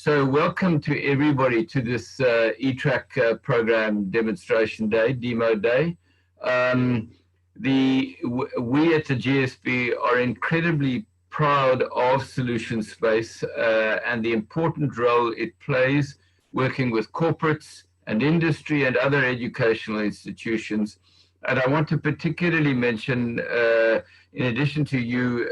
So welcome to everybody to this eTrack program demonstration day, demo day. We at the GSB are incredibly proud of Solution Space and the important role it plays working with corporates and industry and other educational institutions. And I want to particularly mention, in addition to you,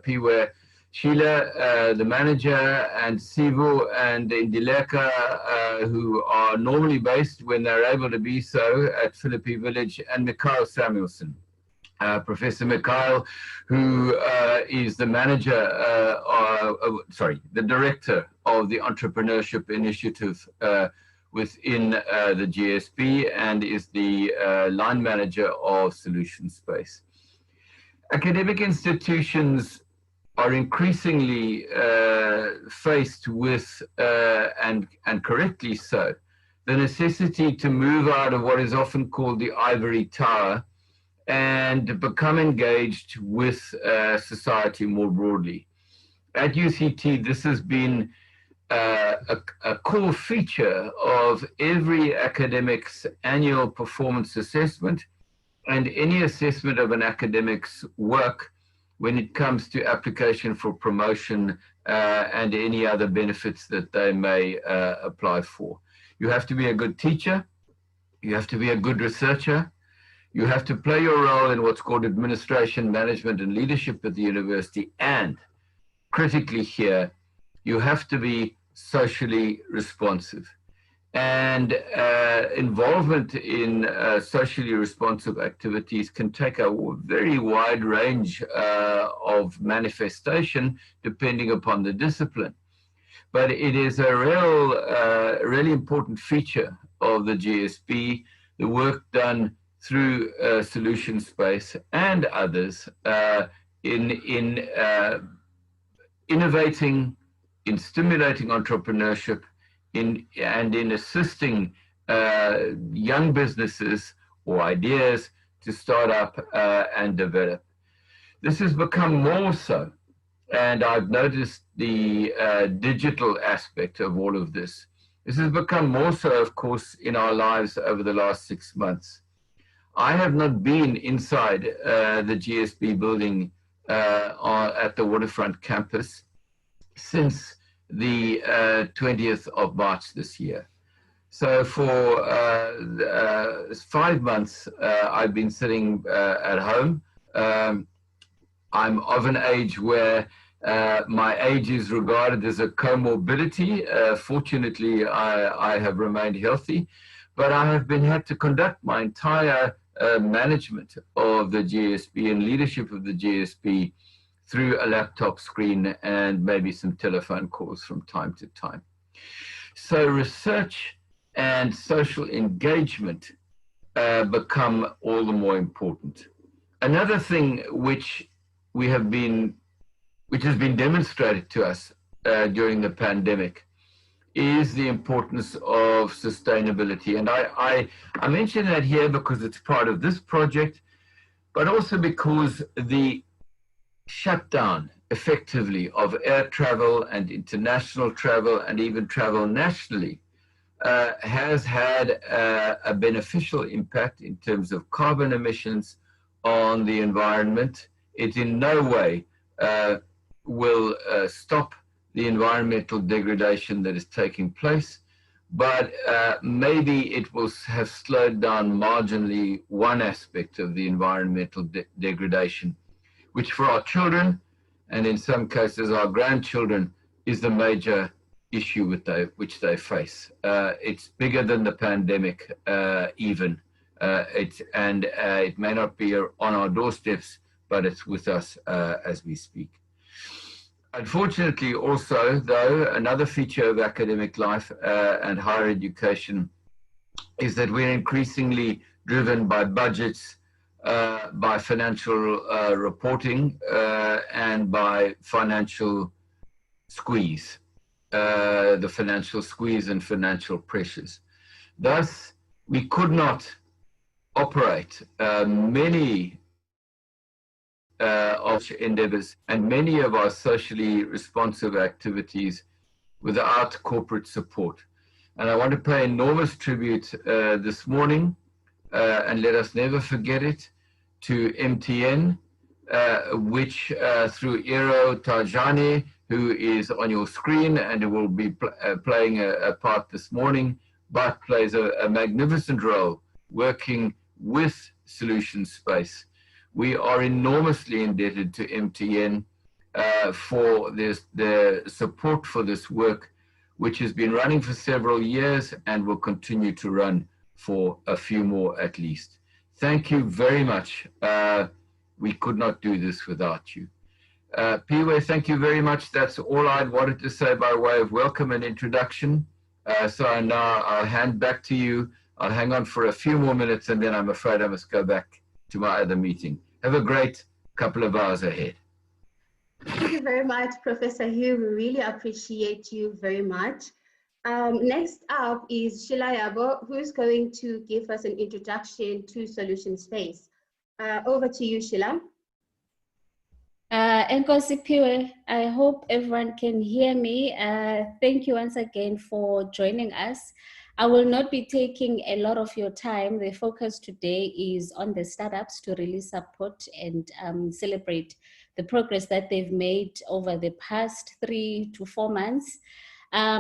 Piwe, Sheila, the manager, and Sivu and Indileka, who are normally based when they're able to be so at Philippi Village, and Mikhail Samuelson. Professor Mikhail, who is the manager, the director of the Entrepreneurship Initiative within the GSB and is the line manager of Solution Space. Academic institutions are increasingly faced with, and correctly so, the necessity to move out of what is often called the ivory tower and become engaged with society more broadly. At UCT, this has been a core feature of every academic's annual performance assessment and any assessment of an academic's work when it comes to application for promotion and any other benefits that they may apply for. You have to be a good teacher, you have to be a good researcher, you have to play your role in what's called administration, management, and leadership at the university, and critically here, you have to be socially responsive. And involvement in socially responsive activities can take a very wide range of manifestation depending upon the discipline. But it is a really important feature of the GSB, the work done through Solution Space and others in innovating, in stimulating entrepreneurship, and in assisting young businesses or ideas to start up and develop. This has become more so, and I've noticed the digital aspect of all of this. This has become more so, of course, in our lives over the last 6 months. I have not been inside the GSB building at the Waterfront campus since the 20th of March this year. So for 5 months, I've been sitting at home. I'm of an age where my age is regarded as a comorbidity. Fortunately, I have remained healthy, but I have had to conduct my entire management of the GSB and leadership of the GSB through a laptop screen and maybe some telephone calls from time to time. So research and social engagement become all the more important. Another thing which has been demonstrated to us during the pandemic is the importance of sustainability. And I mention that here because it's part of this project, but also because the shutdown effectively of air travel and international travel and even travel nationally has had a beneficial impact in terms of carbon emissions on the environment. It in no way will stop the environmental degradation that is taking place, but maybe it will have slowed down marginally one aspect of the environmental degradation, which for our children, and in some cases our grandchildren, is the major issue which they face. It's bigger than the pandemic even. It may not be on our doorsteps, but it's with us as we speak. Unfortunately also, though, another feature of academic life and higher education is that we're increasingly driven by budgets, by financial reporting and by financial squeeze, the financial squeeze and financial pressures. Thus, we could not operate many of endeavors and many of our socially responsive activities without corporate support. And I want to pay enormous tribute this morning, and let us never forget it, to MTN, which through Eero Tajani, who is on your screen and who will be playing a part this morning, but plays a magnificent role working with Solution Space. We are enormously indebted to MTN for the support for this work, which has been running for several years and will continue to run for a few more at least. Thank you very much. We could not do this without you. Piwe, thank you very much. That's all I'd wanted to say by way of welcome and introduction. So now I'll hand back to you. I'll hang on for a few more minutes and then I'm afraid I must go back to my other meeting. Have a great couple of hours ahead. Thank you very much, Professor Hugh. We really appreciate you very much. Next up is Sheila Yabo, who's going to give us an introduction to Solution Space. Over to you, Sheila. Nkosi Piwe, I hope everyone can hear me. Thank you once again for joining us. I will not be taking a lot of your time. The focus today is on the startups to really support and celebrate the progress that they've made over the past 3 to 4 months.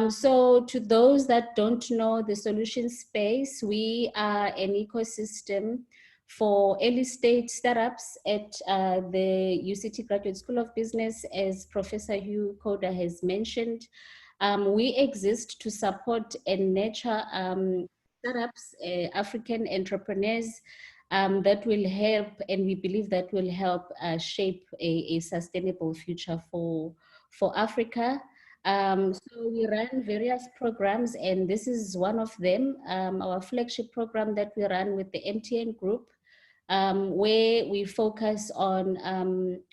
So to those that don't know the Solution Space, we are an ecosystem for early stage startups at the Uct Graduate School of Business, as Professor Hugh Koda has mentioned. We exist to support and nurture startups, African entrepreneurs that will help, and we believe that will help shape a sustainable future for Africa. So we run various programs, and this is one of them, our flagship program that we run with the MTN Group, where we focus on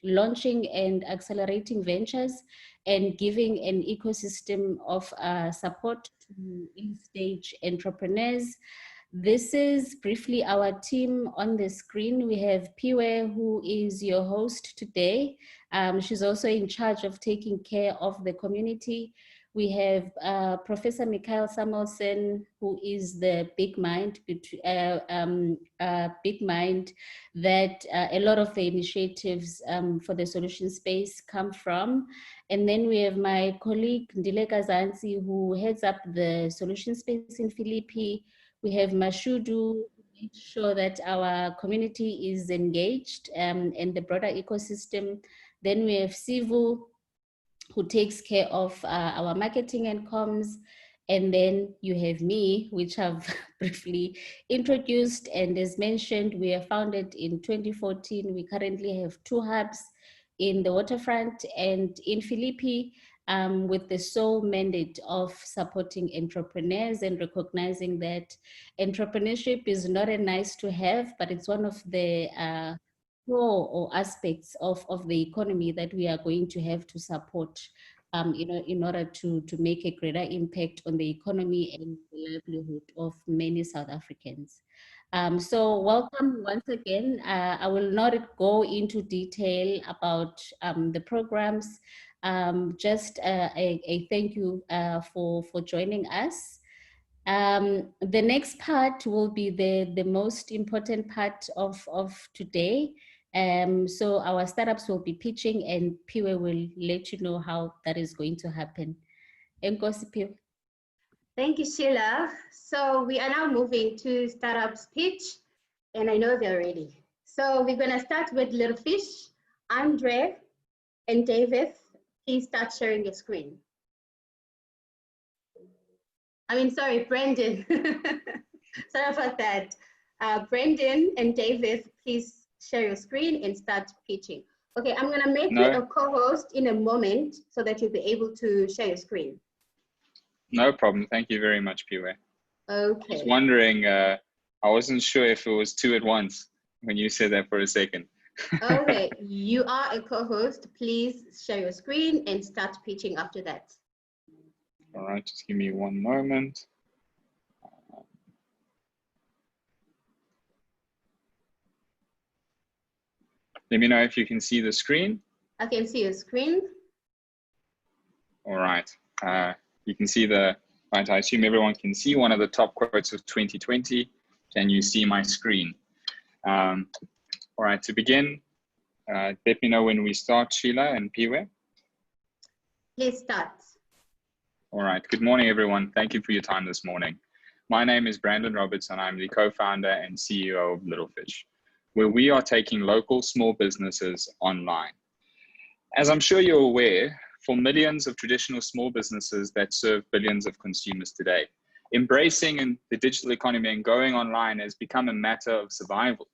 launching and accelerating ventures and giving an ecosystem of support to in-stage entrepreneurs. This is briefly our team on the screen. We have Piwe, who is your host today. She's also in charge of taking care of the community. We have Professor Michael Samuelson, who is the big mind that a lot of the initiatives for the Solution Space come from. And then we have my colleague Ndile Kazansi, who heads up the Solution Space in Philippi. We have Mashudu, to make sure that our community is engaged in the broader ecosystem. Then we have Sivu, who takes care of our marketing and comms. And then you have me, which I've briefly introduced. And as mentioned, we are founded in 2014. We currently have 2 hubs in the waterfront and in Philippi, with the sole mandate of supporting entrepreneurs and recognizing that entrepreneurship is not a nice to have, but it's one of the core or aspects of the economy that we are going to have to support in order to make a greater impact on the economy and the livelihood of many South Africans. So welcome once again. I will not go into detail about the programs. Just a thank you for joining us. The next part will be the most important part of today. So our startups will be pitching, and Piwe will let you know how that is going to happen. Nkosi Piwe. Thank you, Sheila. So we are now moving to startups pitch, and I know they're ready. So we're going to start with Little Fish. Andre and David, please start sharing your screen. Sorry, Brendan. Sorry about that. Brendan and David, please share your screen and start pitching. Okay, I'm going to make you a co-host in a moment so that you'll be able to share your screen. No problem. Thank you very much, Piwe. Okay. I was wondering, I wasn't sure if it was 2 at once when you said that for a second. Okay, you are a co-host. Please share your screen and start pitching after that. All right, just give me 1 moment. Let me know if you can see the screen. I can see your screen. All right. You can see right, I assume everyone can see one of the top quotes of 2020. Can you see my screen? All right, to begin, let me know when we start, Sheila and Piwe. Please start. All right, good morning, everyone. Thank you for your time this morning. My name is Brandon Roberts, and I'm the co-founder and CEO of Little Fish, where we are taking local small businesses online. As I'm sure you're aware, for millions of traditional small businesses that serve billions of consumers today, embracing the digital economy and going online has become a matter of survival.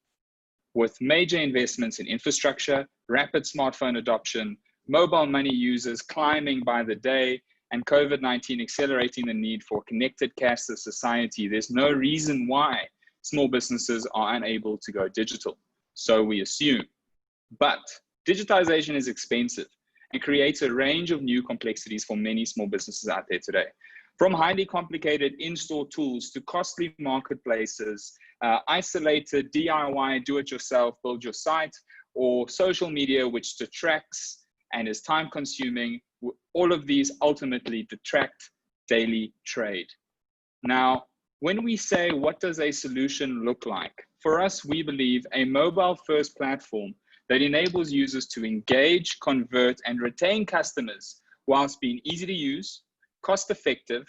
With major investments in infrastructure, rapid smartphone adoption, mobile money users climbing by the day, and COVID-19 accelerating the need for a connected cashless society, there's no reason why small businesses are unable to go digital. So we assume. But digitization is expensive and creates a range of new complexities for many small businesses out there today. From highly complicated in-store tools to costly marketplaces, isolated DIY, do-it-yourself, build your site, or social media, which detracts and is time-consuming, all of these ultimately detract daily trade. Now, when we say, what does a solution look like? For us, we believe a mobile-first platform that enables users to engage, convert, and retain customers whilst being easy to use, cost-effective,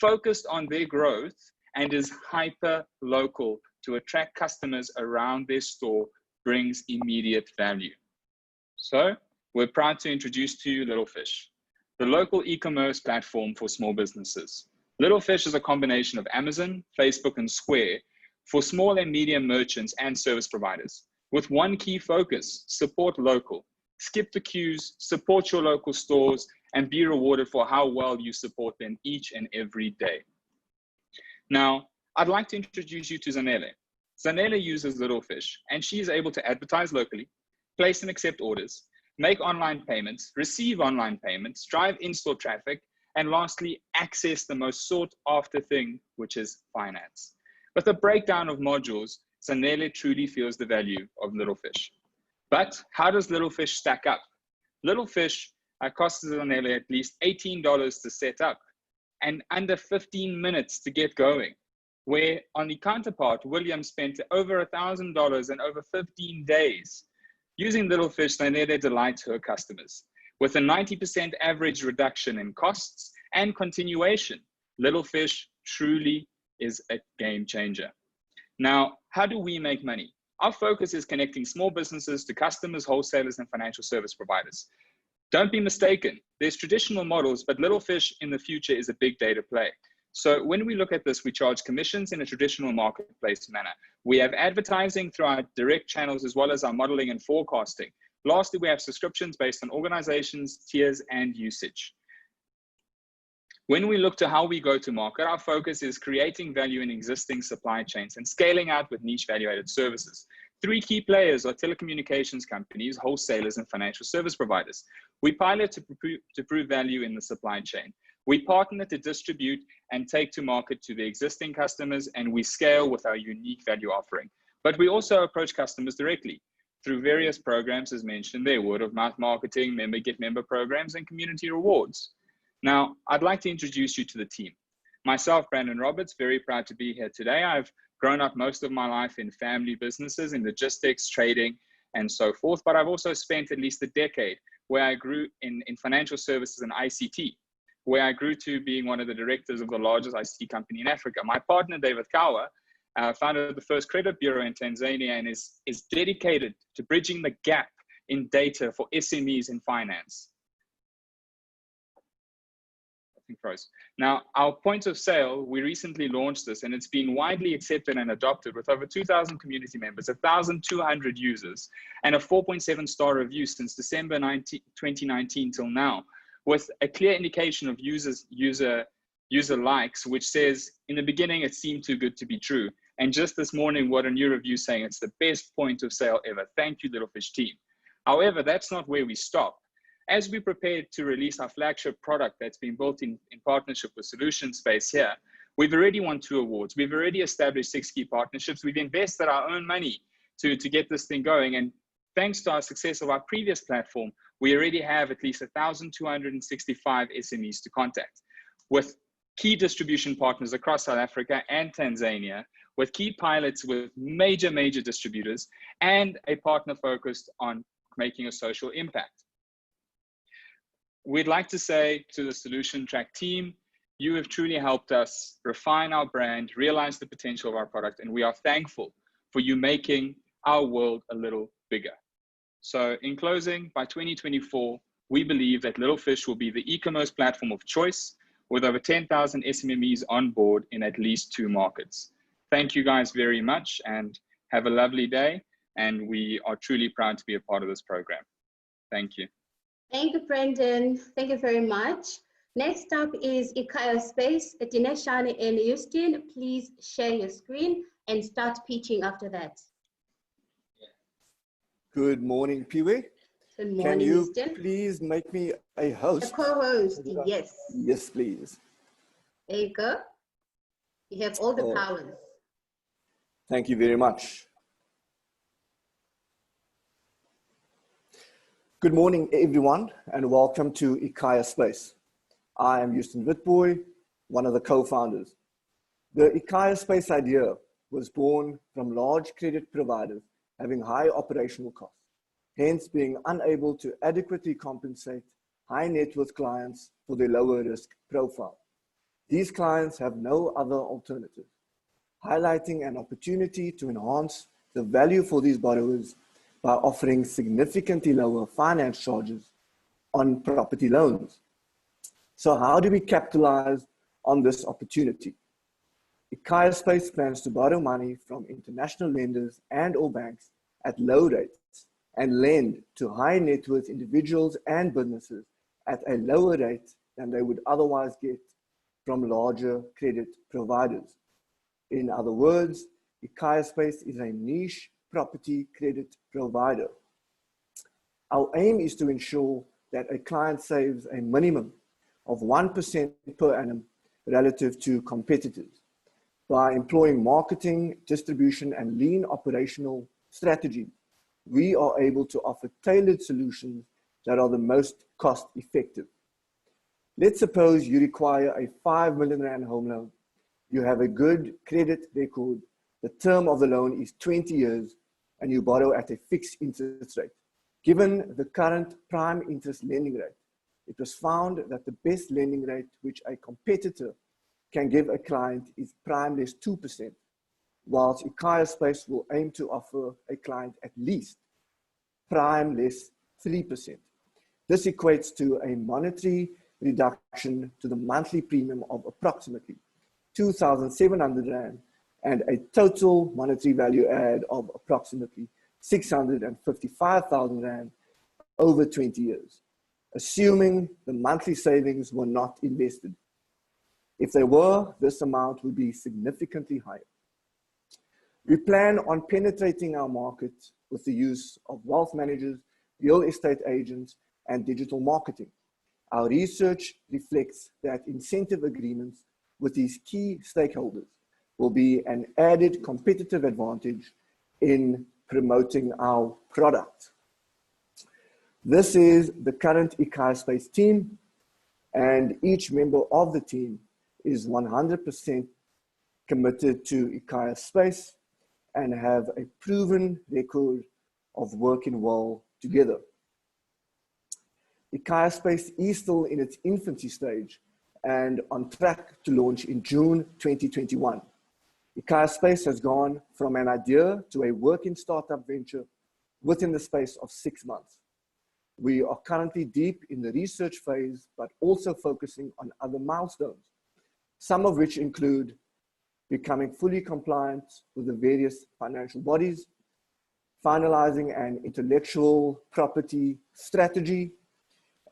focused on their growth, and is hyper-local to attract customers around their store brings immediate value. So we're proud to introduce to you Little Fish, the local e-commerce platform for small businesses. Little Fish is a combination of Amazon, Facebook, and Square for small and medium merchants and service providers, with one key focus: support local. Skip the queues, support your local stores, and be rewarded for how well you support them each and every day. Now, I'd like to introduce you to Zanele. Zanele uses Little Fish, and she is able to advertise locally, place and accept orders, make online payments, receive online payments, drive in-store traffic, and lastly, access the most sought after thing, which is finance. With a breakdown of modules, Zanele truly feels the value of Little Fish. But how does Little Fish stack up? Little Fish costs Zanele at least $18 to set up and under 15 minutes to get going, where on the counterpart, William spent over $1,000 in over 15 days. Using Little Fish, Zanele delights her customers. With a 90% average reduction in costs and continuation, Little Fish truly is a game changer. Now, how do we make money? Our focus is connecting small businesses to customers, wholesalers, and financial service providers. Don't be mistaken, there's traditional models, but Little Fish in the future is a big data play. So when we look at this, we charge commissions in a traditional marketplace manner. We have advertising through our direct channels, as well as our modeling and forecasting. Lastly, we have subscriptions based on organizations, tiers, and usage. When we look to how we go to market, our focus is creating value in existing supply chains and scaling out with niche value-added services. Three key players are telecommunications companies, wholesalers, and financial service providers. We pilot to prove value in the supply chain. We partner to distribute and take to market to the existing customers, and we scale with our unique value offering. But we also approach customers directly through various programs, as mentioned there: word of mouth marketing, member get member programs, and community rewards. Now, I'd like to introduce you to the team. Myself, Brandon Roberts, very proud to be here today. I've grown up most of my life in family businesses, in logistics, trading, and so forth, but I've also spent at least a decade where I grew in financial services and ICT, where I grew to being one of the directors of the largest ICT company in Africa. My partner, David Kawa, founded the first credit bureau in Tanzania and is dedicated to bridging the gap in data for SMEs in finance. Now, our point of sale, we recently launched this, and it's been widely accepted and adopted with over 2,000 community members, 1,200 users, and a 4.7 star review since December 2019 till now, with a clear indication of user likes, which says, in the beginning, it seemed too good to be true. And just this morning, what a new review saying, it's the best point of sale ever. Thank you, Little Fish team. However, that's not where we stop. As we prepared to release our flagship product that's been built in partnership with Solution Space here, we've already won 2 awards. We've already established 6 key partnerships. We've invested our own money to get this thing going. And thanks to our success of our previous platform, we already have at least 1,265 SMEs to contact. with key distribution partners across South Africa and Tanzania, with key pilots with major distributors, and a partner focused on making a social impact. We'd like to say to the Solution Track team, you have truly helped us refine our brand, realize the potential of our product, and we are thankful for you making our world a little bigger. So in closing, by 2024, we believe that Little Fish will be the e-commerce platform of choice with over 10,000 SMMEs on board in at least 2 markets. Thank you guys very much and have a lovely day. And we are truly proud to be a part of this program. Thank you. Thank you, Brendan. Thank you very much. Next up is Uct Gsb. Dineshani and Houston, please share your screen and start pitching after that. Good morning, Pee-wee. Good morning, Can you Houston. please make me a host? A co-host, yes. Yes, please. There you go. You have all the powers. Thank you very much. Good morning, everyone, and welcome to Uct Gsb. I am Houston Witboy, one of the co-founders. The Uct Gsb idea was born from large credit providers having high operational costs, hence being unable to adequately compensate high net worth clients for their lower risk profile. These clients have no other alternative, highlighting an opportunity to enhance the value for these borrowers by offering significantly lower finance charges on property loans. So how do we capitalize on this opportunity? Uct Gsb plans to borrow money from international lenders and or banks at low rates and lend to high net worth individuals and businesses at a lower rate than they would otherwise get from larger credit providers. In other words, Uct Gsb is a niche property credit provider. Our aim is to ensure that a client saves a minimum of 1% per annum relative to competitors. By employing marketing, distribution, and lean operational strategy, we are able to offer tailored solutions that are the most cost effective. Let's suppose you require a 5 million rand home loan. You have a good credit record. The term of the loan is 20 years and you borrow at a fixed interest rate. Given the current prime interest lending rate, it was found that the best lending rate which a competitor can give a client is prime less 2%, whilst Uct Gsb will aim to offer a client at least prime less 3%. This equates to a monetary reduction to the monthly premium of approximately 2,700 Rand and a total monetary value add of approximately 655,000 Rand over 20 years, assuming the monthly savings were not invested. If they were, this amount would be significantly higher. We plan on penetrating our market with the use of wealth managers, real estate agents, and digital marketing. Our research reflects that incentive agreements with these key stakeholders will be an added competitive advantage in promoting our product. This is the current Uct Gsb team, and each member of the team is 100% committed to Uct Gsb and have a proven record of working well together. Uct Gsb is still in its infancy stage and on track to launch in June 2021. Uct Gsb has gone from an idea to a working startup venture within the space of 6 months. We are currently deep in the research phase, but also focusing on other milestones, some of which include becoming fully compliant with the various financial bodies, finalizing an intellectual property strategy,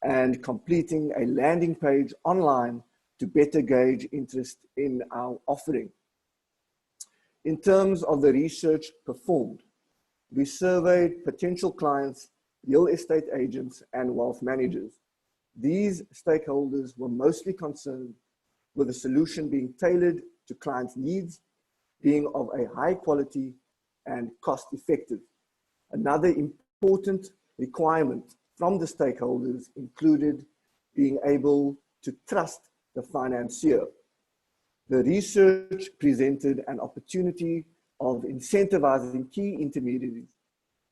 and completing a landing page online to better gauge interest in our offering. In terms of the research performed, we surveyed potential clients, real estate agents, and wealth managers. These stakeholders were mostly concerned with the solution being tailored to clients' needs, being of a high quality and cost effective. Another important requirement from the stakeholders included being able to trust the financier. The research presented an opportunity of incentivizing key intermediaries,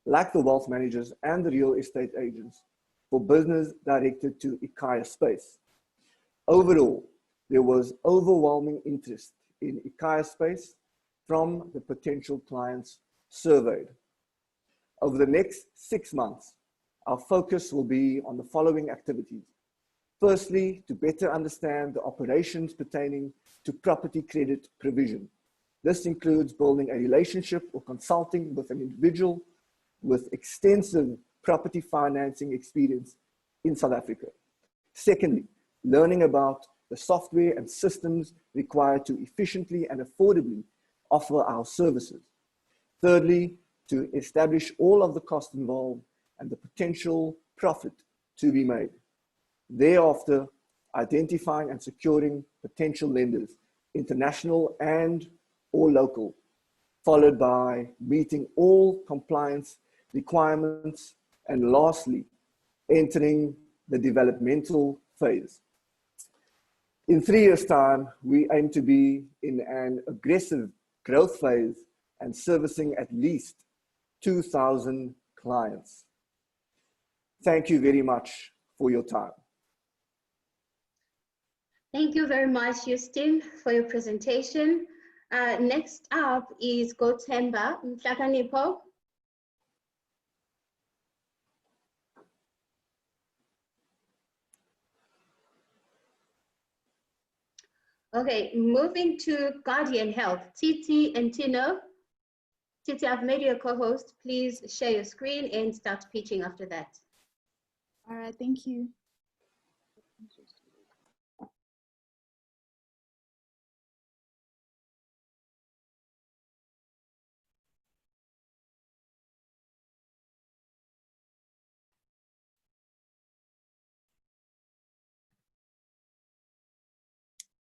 like the wealth managers and the real estate agents, for business directed to Ikhaya Space. Overall, there was overwhelming interest in Ikhaya Space from the potential clients surveyed. Over the next 6 months, our focus will be on the following activities. Firstly, to better understand the operations pertaining to property credit provision. This includes building a relationship or consulting with an individual with extensive property financing experience in South Africa. Secondly, learning about the software and systems required to efficiently and affordably offer our services. Thirdly, to establish all of the costs involved and the potential profit to be made. Thereafter, identifying and securing potential lenders, international and or local, followed by meeting all compliance requirements, and lastly, entering the developmental phase. In 3 years' time, we aim to be in an aggressive growth phase and servicing at least 2,000 clients. Thank you very much for your time. Thank you very much, Justin, for your presentation. Next up is Gotemba Mhlakanipo. Okay, moving to Guardian Health, Titi and Tino. Titi, I've made you a co-host. Please share your screen and start pitching after that. All right, thank you.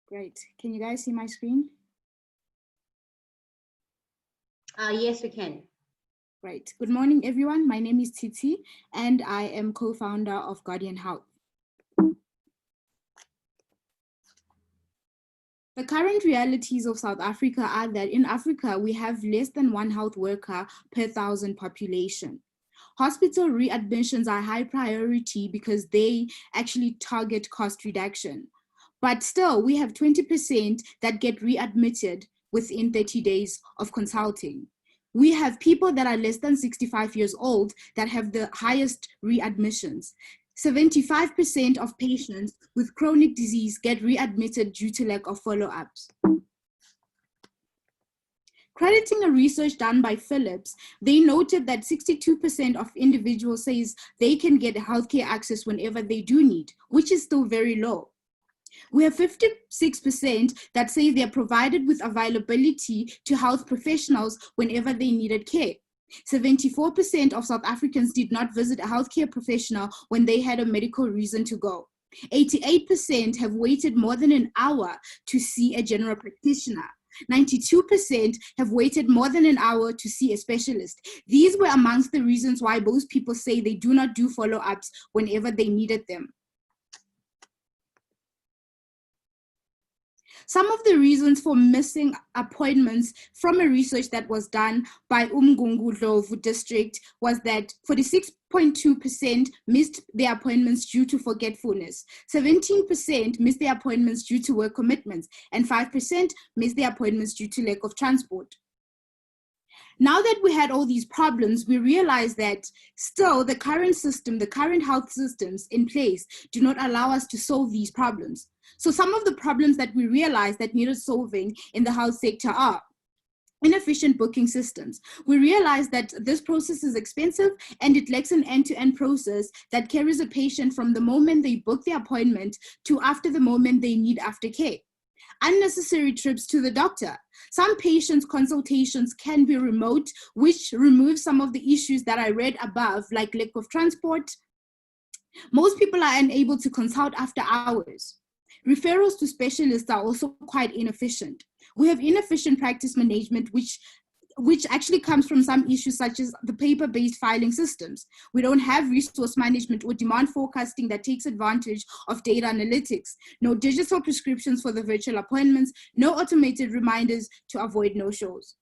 Great. Can you guys see my screen? Yes, we can. Great. Good morning, everyone. My name is Titi, and I am co-founder of Guardian Health. The current realities of South Africa are that in Africa, we have less than 1 health worker per 1,000 population. Hospital readmissions are high priority because they actually target cost reduction. But still, we have 20% that get readmitted within 30 days of consulting. We have people that are less than 65 years old that have the highest readmissions. 75% of patients with chronic disease get readmitted due to lack of follow-ups. Crediting a research done by Philips, they noted that 62% of individuals says they can get healthcare access whenever they do need, which is still very low. We have 56% that say they're provided with availability to health professionals whenever they needed care. 74% of South Africans did not visit a healthcare professional when they had a medical reason to go. 88% have waited more than an hour to see a general practitioner. 92% have waited more than an hour to see a specialist. These were amongst the reasons why most people say they do not do follow-ups whenever they needed them. Some of the reasons for missing appointments from a research that was done by Umgungu Dlovu district was that 46.2% missed their appointments due to forgetfulness, 17% missed their appointments due to work commitments, and 5% missed their appointments due to lack of transport. Now that we had all these problems, we realized that still the current system, the current health systems in place do not allow us to solve these problems. So some of the problems that we realized that needed solving in the health sector are inefficient booking systems. We realized that this process is expensive and it lacks an end-to-end process that carries a patient from the moment they book their appointment to after the moment they need aftercare. Unnecessary trips to the doctor. Some patients' consultations can be remote, which removes some of the issues that I read above, like lack of transport. Most people are unable to consult after hours. Referrals to specialists are also quite inefficient. We have inefficient practice management, which which actually comes from some issues such as the paper-based filing systems. We don't have resource management or demand forecasting that takes advantage of data analytics, no digital prescriptions for the virtual appointments, no automated reminders to avoid no-shows.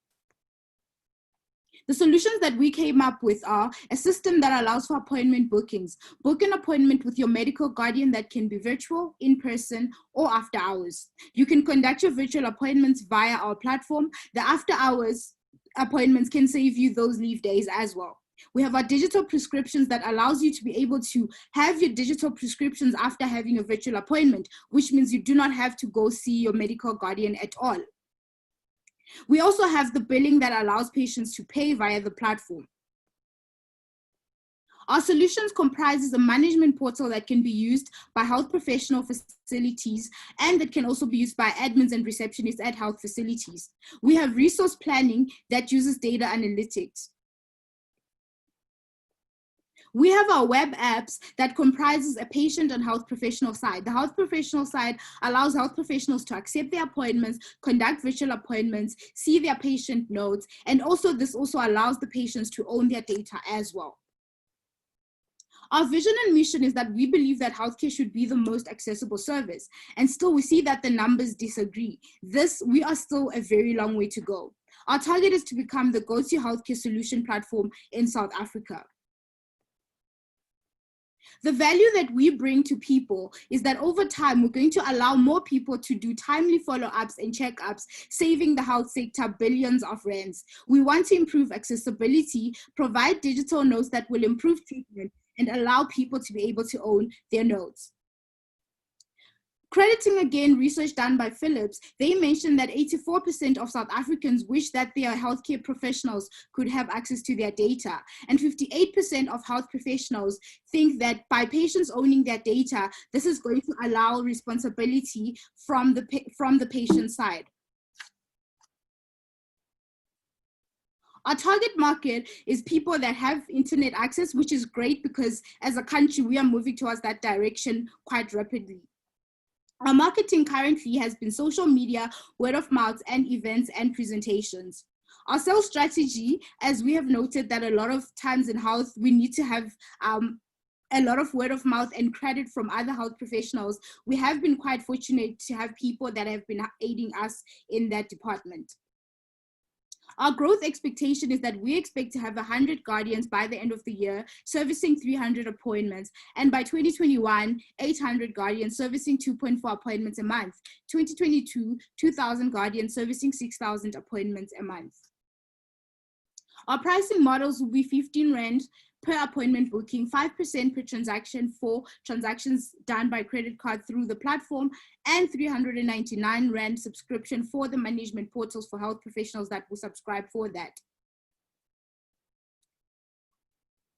The solutions that we came up with are a system that allows for appointment bookings. Book an appointment with your medical guardian that can be virtual, in person, or after hours. You can conduct your virtual appointments via our platform. The after hours appointments can save you those leave days as well. We have our digital prescriptions that allows you to be able to have your digital prescriptions after having a virtual appointment, which means you do not have to go see your medical guardian at all. We also have the billing that allows patients to pay via the platform. Our solutions comprises a management portal that can be used by health professional facilities and that can also be used by admins and receptionists at health facilities. We have resource planning that uses data analytics. We have our web apps that comprises a patient and health professional side. The health professional side allows health professionals to accept their appointments, conduct virtual appointments, see their patient notes, and also this also allows the patients to own their data as well. Our vision and mission is that we believe that healthcare should be the most accessible service, and still we see that the numbers disagree. We are still a very long way to go. Our target is to become the go-to healthcare solution platform in South Africa. The value that we bring to people is that over time, we're going to allow more people to do timely follow-ups and checkups, saving the health sector billions of rands. We want to improve accessibility, provide digital notes that will improve treatment, and allow people to be able to own their notes. Crediting again research done by Philips, they mentioned that 84% of South Africans wish that their healthcare professionals could have access to their data. And 58% of health professionals think that by patients owning their data, this is going to allow responsibility from the patient side. Our target market is people that have internet access, which is great because as a country, we are moving towards that direction quite rapidly. Our marketing currently has been social media, word of mouth, and events and presentations. Our sales strategy, as we have noted that a lot of times in health, we need to have a lot of word of mouth and credit from other health professionals. We have been quite fortunate to have people that have been aiding us in that department. Our growth expectation is that we expect to have 100 guardians by the end of the year, servicing 300 appointments, and by 2021, 800 guardians servicing 2.4 appointments a month. 2022, 2,000 guardians servicing 6,000 appointments a month. Our pricing models will be 15 Rand per appointment booking, 5% per transaction for transactions done by credit card through the platform, and 399 Rand subscription for the management portals for health professionals that will subscribe for that,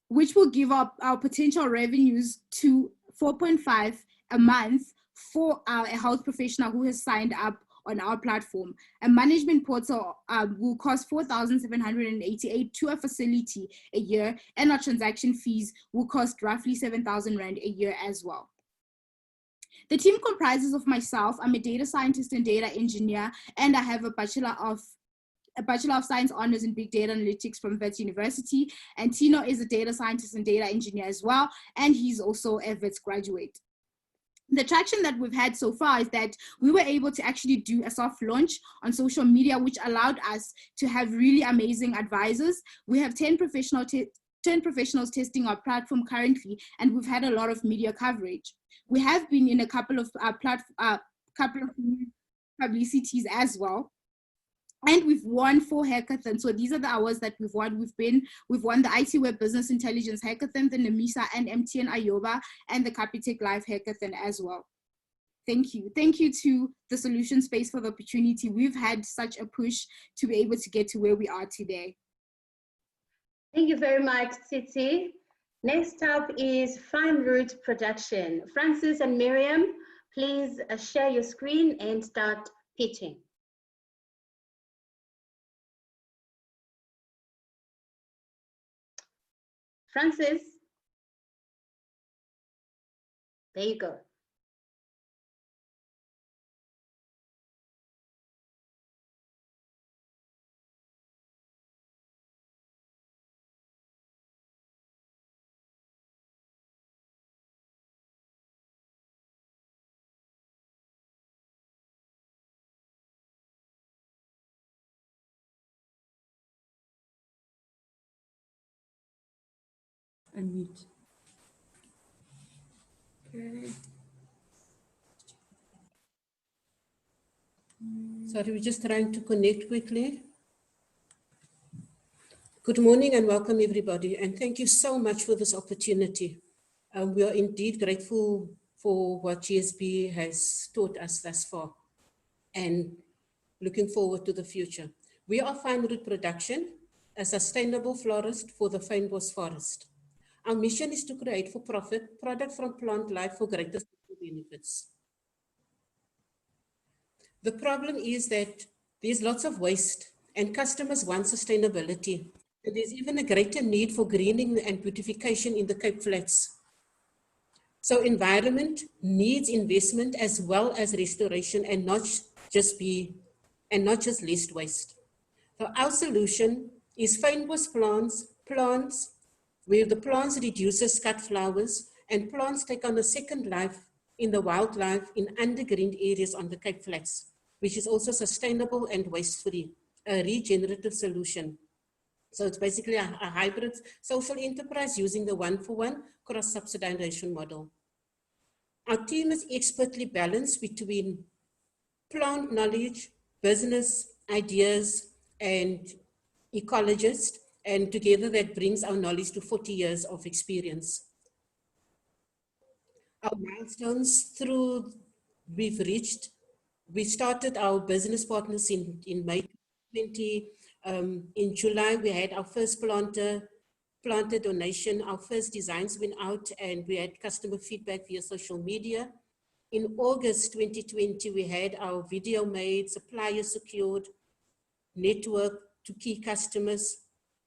which will give up our potential revenues to 4.5 a month for a health professional who has signed up on our platform. A management portal will cost 4,788 to a facility a year, and our transaction fees will cost roughly 7,000 Rand a year as well. The team comprises of myself. I'm a data scientist and data engineer, and I have a Bachelor of Science Honors in Big Data Analytics from Wits University, and Tino is a data scientist and data engineer as well, and he's also a Wits graduate. The traction that we've had so far is that we were able to actually do a soft launch on social media, which allowed us to have really amazing advisors. We have 10 professionals testing our platform currently, and we've had a lot of media coverage. We have been in a couple of publicities as well. And we've won 4 hackathons. So these are the awards that we've won. We've won the IT Web Business Intelligence Hackathon, the NEMISA and MTN Ayoba, and the Capitec Live Hackathon as well. Thank you. Thank you to the Solution Space for the opportunity. We've had such a push to be able to get to where we are today. Thank you very much, Titi. Next up is Fine Root Production. Francis and Miriam, please share your screen and start pitching. Francis, there you go. Unmute. Okay. Sorry, we're just trying to connect quickly. Good morning and welcome everybody, and thank you so much for this opportunity. We are indeed grateful for what GSB has taught us thus far and looking forward to the future. We are Fine Root Production, a sustainable florist for the fynbos forest. Our mission is to create for profit product from plant life for greater social benefits. The problem is that there's lots of waste and customers want sustainability. And there's even a greater need for greening and beautification in the Cape Flats. So environment needs investment as well as restoration and not just less waste. So our solution is fynbos plants where the plants reduces cut flowers and plants take on a second life in the wildlife in undergreened areas on the Cape Flats, which is also sustainable and waste-free, a regenerative solution. So it's basically a hybrid social enterprise using the one-for-one cross-subsidization model. Our team is expertly balanced between plant knowledge, business ideas, and ecologists, and together that brings our knowledge to 40 years of experience. Our milestones we started our business partners in May 2020. In July, we had our first planter donation. Our first designs went out and we had customer feedback via social media. In August 2020, we had our video made, suppliers secured, network to key customers,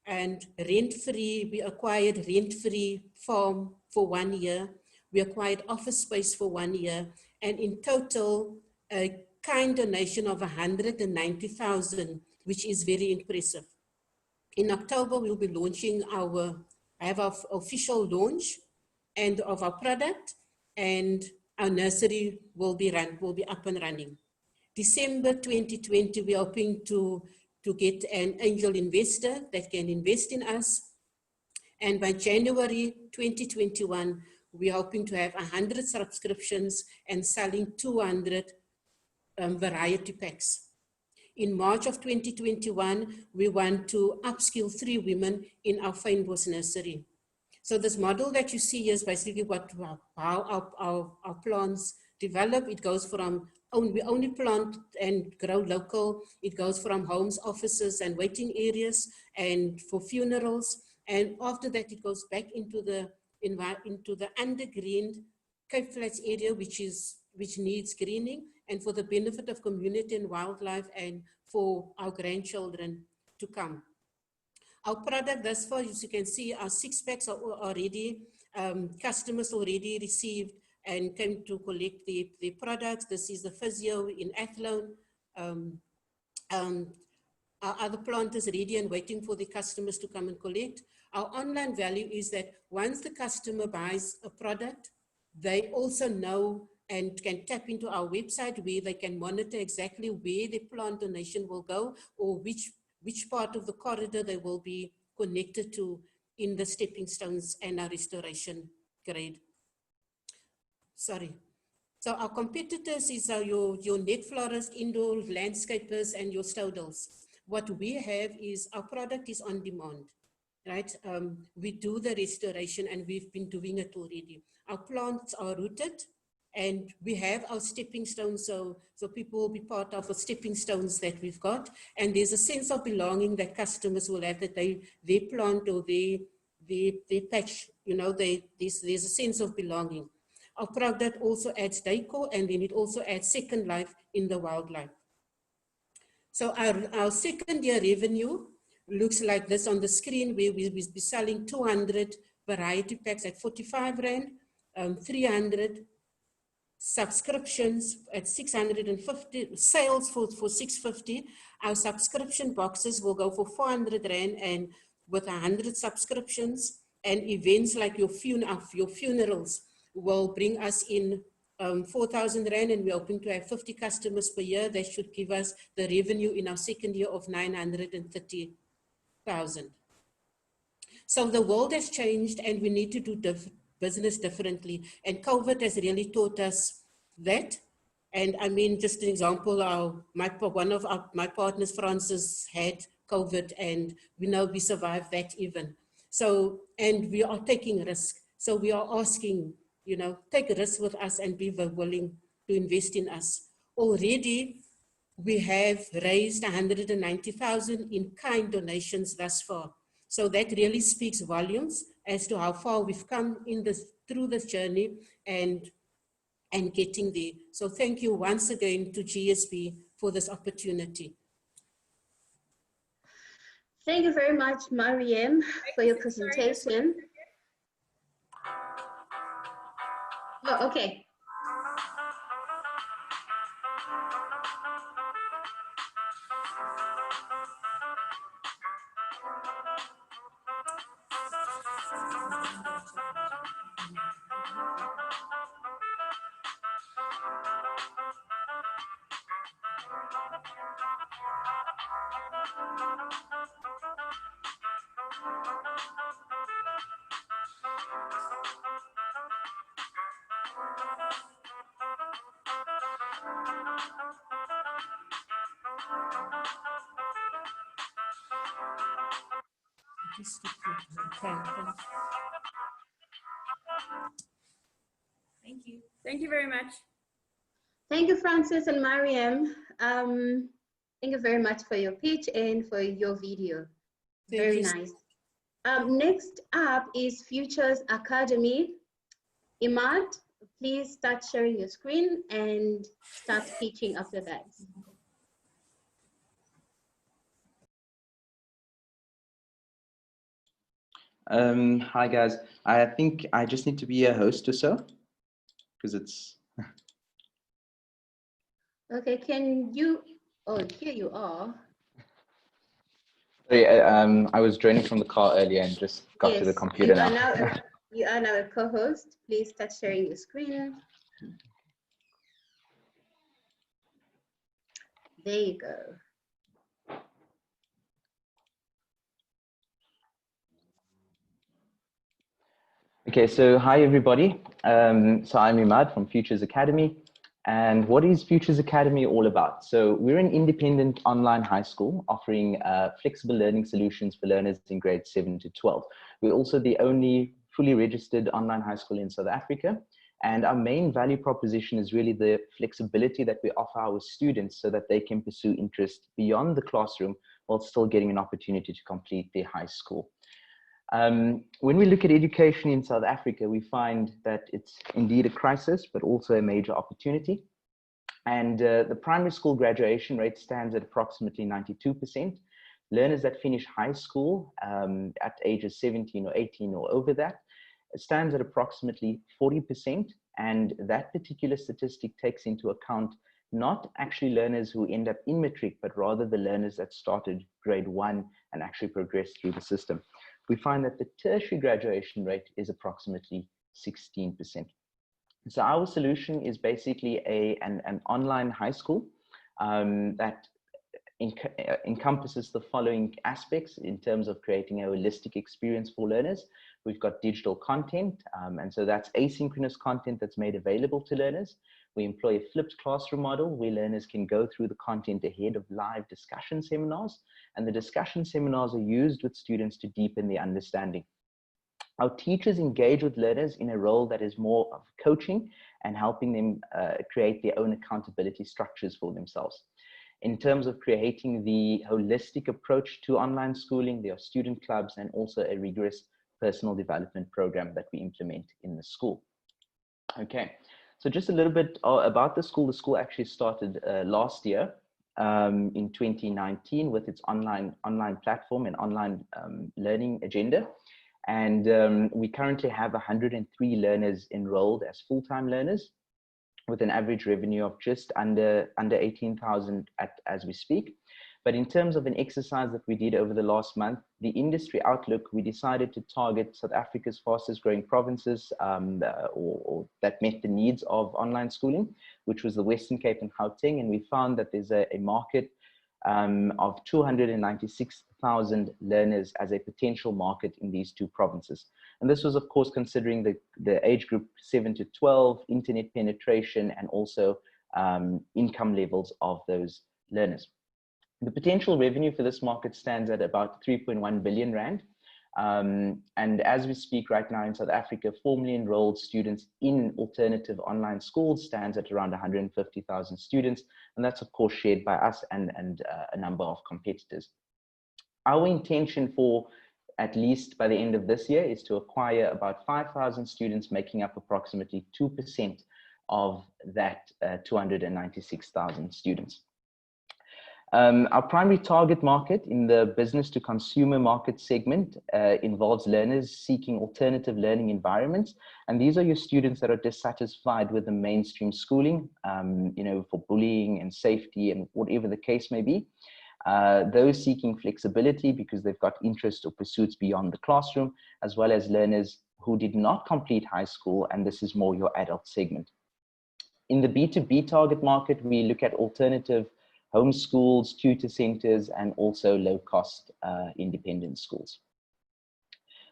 and rent-free, we acquired rent-free farm for 1 year. We acquired office space for 1 year, and in total, a kind donation of 190,000, which is very impressive. In October, we'll be launching our official launch and of our product, and our nursery will be up and running. December 2020, we're hoping to get an angel investor that can invest in us. And by January 2021, we're hoping to have 100 subscriptions and selling 200 variety packs. In March of 2021, we want to upskill 3 women in our fynbos nursery. So this model that you see here is basically how our plants develop. It goes from we only plant and grow local. It goes from homes, offices, and waiting areas, and for funerals. And after that, it goes back into the undergreened Cape Flats area, which needs greening, and for the benefit of community and wildlife, and for our grandchildren to come. Our product thus far, as you can see, our 6-packs are already, customers already received and came to collect the products. This is the physio in Athlone. Our other plant is ready and waiting for the customers to come and collect. Our online value is that once the customer buys a product, they also know and can tap into our website where they can monitor exactly where the plant donation will go, or which part of the corridor they will be connected to in the stepping stones and our restoration grade. Sorry. So our competitors is your net florists, indoor landscapers, and your stodels. What we have is our product is on demand, right? We do the restoration and we've been doing it already. Our plants are rooted and we have our stepping stones, so people will be part of the stepping stones that we've got. And there's a sense of belonging that customers will have, that they plant or they patch, you know, there's a sense of belonging. Our product also adds decor, and then it also adds second life in the wildlife. So our second year revenue looks like this on the screen, where we'll be selling 200 variety packs at 45 Rand, 300 subscriptions at 650, sales for 650. Our subscription boxes will go for 400 Rand, and with 100 subscriptions, and events like your funerals will bring us in 4,000 Rand, and we're hoping to have 50 customers per year. That should give us the revenue in our second year of 930,000. So the world has changed and we need to do business differently. And COVID has really taught us that. And I mean, just an example, one of my partners, Francis, had COVID and we survived that even. So, and we are taking risk. So we are asking, take a risk with us and be willing to invest in us. Already, we have raised 190,000 in kind donations thus far. So that really speaks volumes as to how far we've come through this journey and getting there. So thank you once again to GSB for this opportunity. Thank you very much, Mariam, for your presentation. Oh, okay. Thank you. Thank you very much. Thank you, Francis and Mariam. Thank you very much for your pitch and for your video. Very nice. Next up is Futures Academy. Imad, please start sharing your screen and start pitching after that. Hi guys, I think I just need to be a host or so, because it's... Okay, can you, oh, here you are. Sorry, I was joining from the car earlier and just got to the computer now. You are now a co-host. Please start sharing your screen. There you go. Okay, so hi everybody. So I'm Imad from Futures Academy. And what is Futures Academy all about? So we're an independent online high school offering flexible learning solutions for learners in grades 7 to 12. We're also the only fully registered online high school in South Africa. And our main value proposition is really the flexibility that we offer our students so that they can pursue interest beyond the classroom while still getting an opportunity to complete their high school. When we look at education in South Africa, we find that it's indeed a crisis, but also a major opportunity. And the primary school graduation rate stands at approximately 92%. Learners that finish high school at ages 17 or 18 or over that, it stands at approximately 40%. And that particular statistic takes into account not actually learners who end up in matric, but rather the learners that started grade 1 and actually progressed through the system. We find that the tertiary graduation rate is approximately 16%. So our solution is basically an online high school that encompasses the following aspects in terms of creating a holistic experience for learners. We've got digital content, and so that's asynchronous content that's made available to learners. We employ a flipped classroom model where learners can go through the content ahead of live discussion seminars, and the discussion seminars are used with students to deepen their understanding. Our teachers engage with learners in a role that is more of coaching and helping them create their own accountability structures for themselves. In terms of creating the holistic approach to online schooling, there are student clubs and also a rigorous personal development program that we implement in the school. Okay, so just a little bit about the school. The school actually started last year in 2019 with its online platform and online learning agenda. And we currently have 103 learners enrolled as full-time learners, with an average revenue of just under 18,000 as we speak. But in terms of an exercise that we did over the last month, the industry outlook, we decided to target South Africa's fastest growing provinces or that met the needs of online schooling, which was the Western Cape and Gauteng. And we found that there's a market of 296,000 4,000 learners as a potential market in these two provinces. And this was, of course, considering the age group 7 to 12, internet penetration, and also income levels of those learners. The potential revenue for this market stands at about 3.1 billion rand. And as we speak right now in South Africa, formally enrolled students in alternative online schools stands at around 150,000 students. And that's, of course, shared by us and a number of competitors. Our intention for at least by the end of this year is to acquire about 5,000 students, making up approximately 2% of that 296,000 students. Our primary target market in the business to consumer market segment involves learners seeking alternative learning environments. And these are your students that are dissatisfied with the mainstream schooling, for bullying and safety and whatever the case may be. Those seeking flexibility because they've got interest or pursuits beyond the classroom, as well as learners who did not complete high school, and this is more your adult segment. In the B2B target market, we look at alternative homeschools, tutor centers, and also low-cost independent schools.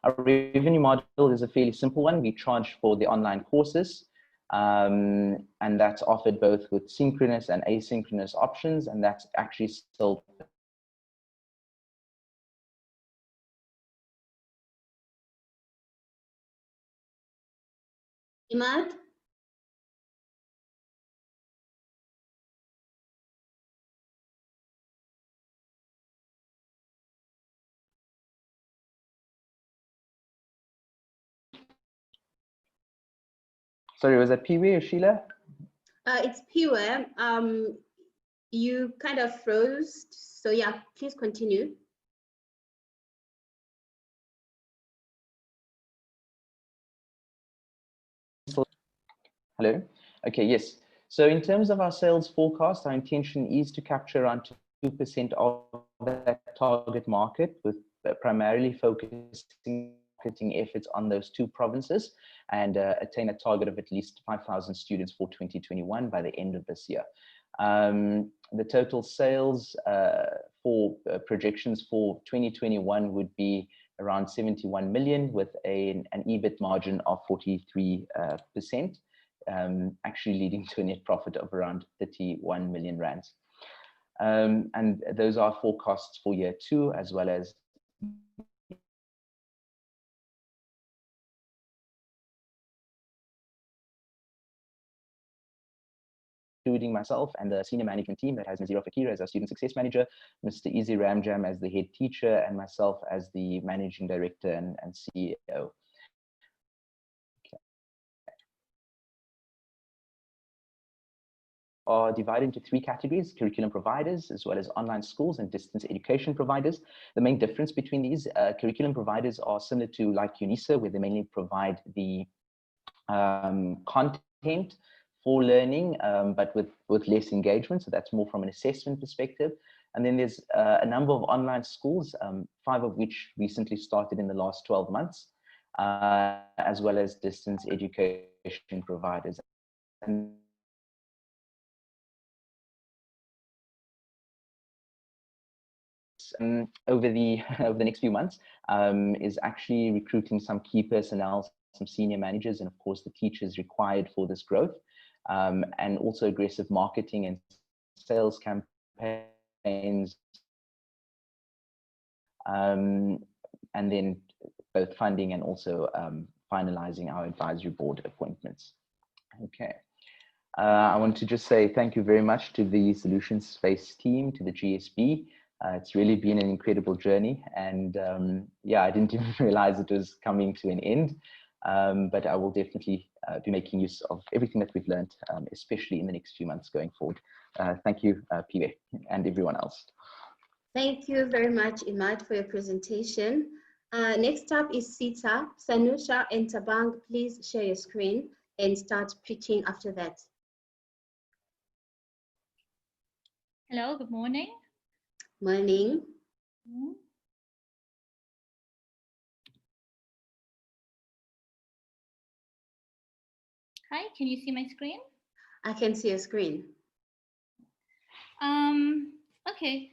Our revenue model is a fairly simple one. We charge for the online courses, and that's offered both with synchronous and asynchronous options, and that's actually sold. Imad? Sorry, was that Piwe or Sheila? It's Piwe. You kind of froze. So yeah, please continue. Hello? Okay, yes. So in terms of our sales forecast, our intention is to capture around 2% of that target market, with primarily focusing marketing efforts on those two provinces, and attain a target of at least 5,000 students for 2021 by the end of this year. The total sales for projections for 2021 would be around 71 million with an EBIT margin of 43%, actually leading to a net profit of around 31 million rands. And those are forecasts for year 2, as well as including myself and the senior management team that has Nazira Fakir as our student success manager, Mr. Izzy Ramjam as the head teacher, and myself as the managing director and CEO. Okay. Are divided into 3 categories: curriculum providers, as well as online schools and distance education providers. The main difference between these curriculum providers are similar to like UNISA, where they mainly provide the content for learning, but with less engagement. So that's more from an assessment perspective. And then there's a number of online schools, 5 of which recently started in the last 12 months, as well as distance education providers. And over the next few months is actually recruiting some key personnel, some senior managers, and of course the teachers required for this growth. And also aggressive marketing and sales campaigns, and then both funding and also finalizing our advisory board appointments. Okay, I want to just say thank you very much to the Solutions Space team, to the GSB. It's really been an incredible journey, and yeah, I didn't even realize it was coming to an end. But I will definitely be making use of everything that we've learned, especially in the next few months going forward. Thank you, Piwe, and everyone else. Thank you very much, Imad, for your presentation. Next up is Sita. Sanusha and Tabang, please share your screen and start pitching after that. Hello, good morning. Morning. Hi, can you see my screen? I can see your screen. Okay.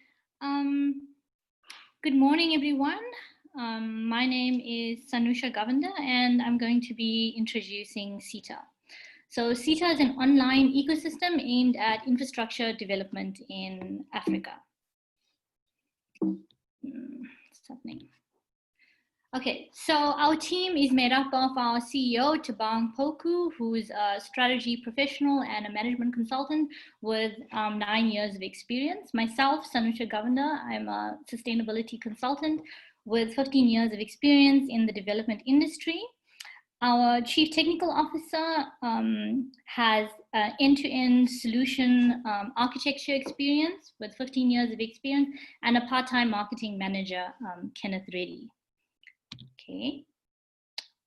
Good morning, everyone. My name is Sanusha Govender, and I'm going to be introducing CETA. So CETA is an online ecosystem aimed at infrastructure development in Africa. What's happening? Okay, so our team is made up of our CEO, Tabang Poku, who's a strategy professional and a management consultant with 9 years of experience. Myself, Sanusha Govender, I'm a sustainability consultant with 15 years of experience in the development industry. Our Chief Technical Officer has end-to-end solution architecture experience with 15 years of experience, and a part-time marketing manager, Kenneth Reddy. Okay,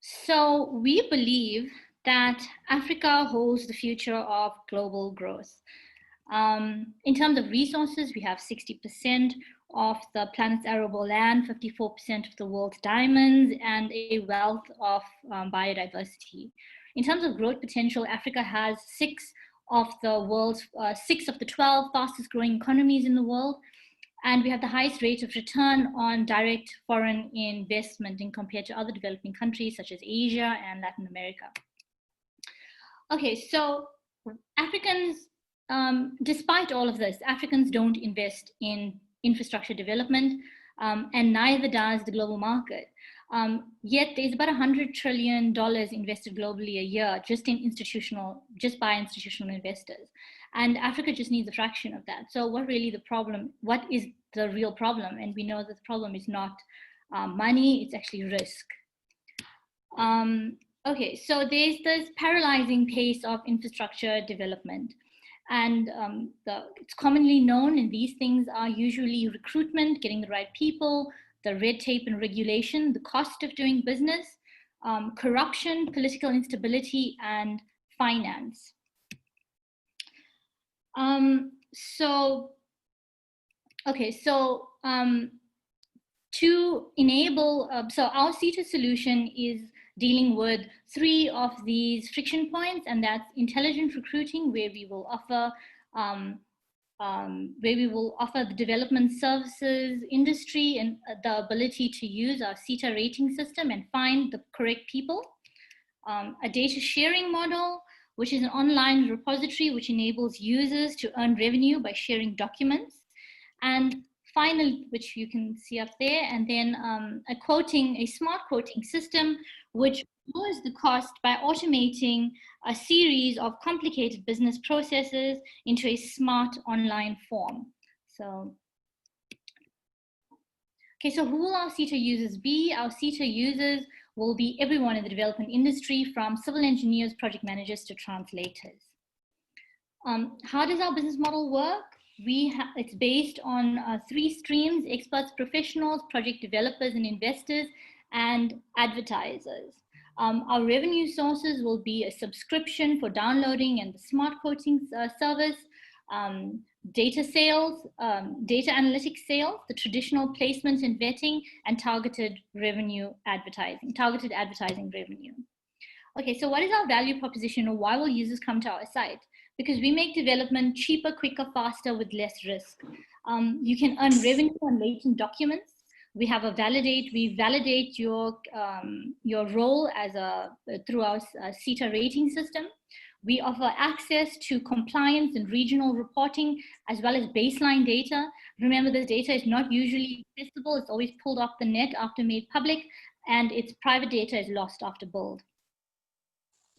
so we believe that Africa holds the future of global growth. In terms of resources, we have 60% of the planet's arable land, 54% of the world's diamonds, and a wealth of biodiversity. In terms of growth potential, Africa has six of the 12 fastest growing economies in the world. And we have the highest rate of return on direct foreign investment in compared to other developing countries such as Asia and Latin America. Okay, so Africans, despite all of this, Africans don't invest in infrastructure development, and neither does the global market. Yet there's about $100 trillion invested globally a year just by institutional investors. And Africa just needs a fraction of that. So what is the real problem? And we know that the problem is not money, it's actually risk. Okay, so there's this paralyzing pace of infrastructure development. And it's commonly known, and these things are usually recruitment, getting the right people, the red tape and regulation, the cost of doing business, corruption, political instability, and finance. To enable, so our CETA solution is dealing with 3 of these friction points, and that's intelligent recruiting, where we will offer the development services industry and the ability to use our CETA rating system and find the correct people. A data sharing model, which is an online repository which enables users to earn revenue by sharing documents. And finally, which you can see up there, and then a smart quoting system, which lowers the cost by automating a series of complicated business processes into a smart online form. So, okay, so who will our CETA users be? Our CETA users will be everyone in the development industry, from civil engineers, project managers to translators. How does our business model work? It's based on 3 streams: experts, professionals, project developers and investors, and advertisers. Our revenue sources will be a subscription for downloading and the smart quoting service, data sales, data analytics sales, the traditional placement and vetting, and targeted advertising revenue. Okay, so what is our value proposition, or why will users come to our site? Because we make development cheaper, quicker, faster, with less risk. You can earn revenue on latent documents. We validate your role through our CETA rating system. We offer access to compliance and regional reporting, as well as baseline data. Remember, this data is not usually accessible. It's always pulled off the net after made public, and its private data is lost after build.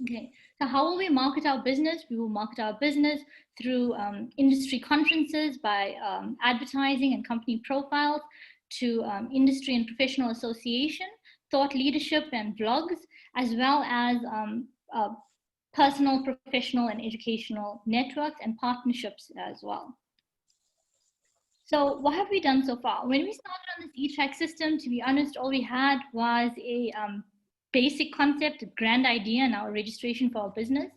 Okay, so how will we market our business? We will market our business through industry conferences, by advertising and company profiles, to industry and professional association, thought leadership and blogs, as well as personal, professional, and educational networks and partnerships as well. So what have we done so far? When we started on this e-track system, to be honest, all we had was a basic concept, a grand idea, and our registration for our business.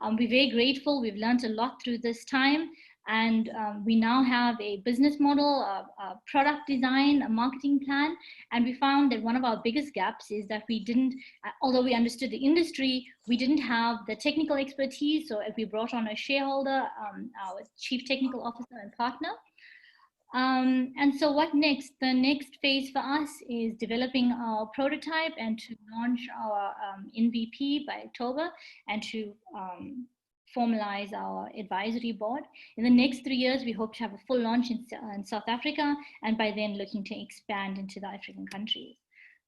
We're very grateful. We've learned a lot through this time. And we now have a business model, a product design, a marketing plan. And we found that one of our biggest gaps is that we didn't, although we understood the industry, we didn't have the technical expertise. So we brought on a shareholder, our chief technical officer and partner. And so what next? The next phase for us is developing our prototype and to launch our MVP by October, and to formalize our advisory board. In the next 3 years, we hope to have a full launch in South Africa, and by then looking to expand into the African countries.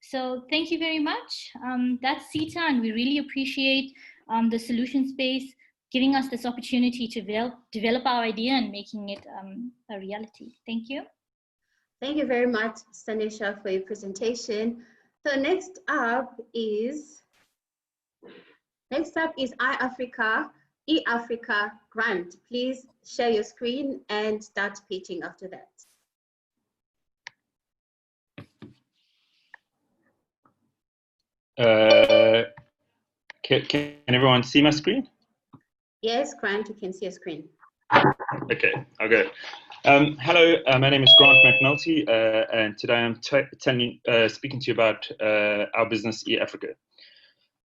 So thank you very much. That's CETA, and we really appreciate the solution space giving us this opportunity to develop our idea and making it a reality. Thank you. Thank you very much, Stanisha, for your presentation. So next up is eAfrica grant. Please share your screen and start pitching after that. Can everyone see my screen? Yes, Grant, you can see your screen. Okay, I'll go. Hello, my name is Grant McNulty, and today I'm speaking to you about our business, eAfrica.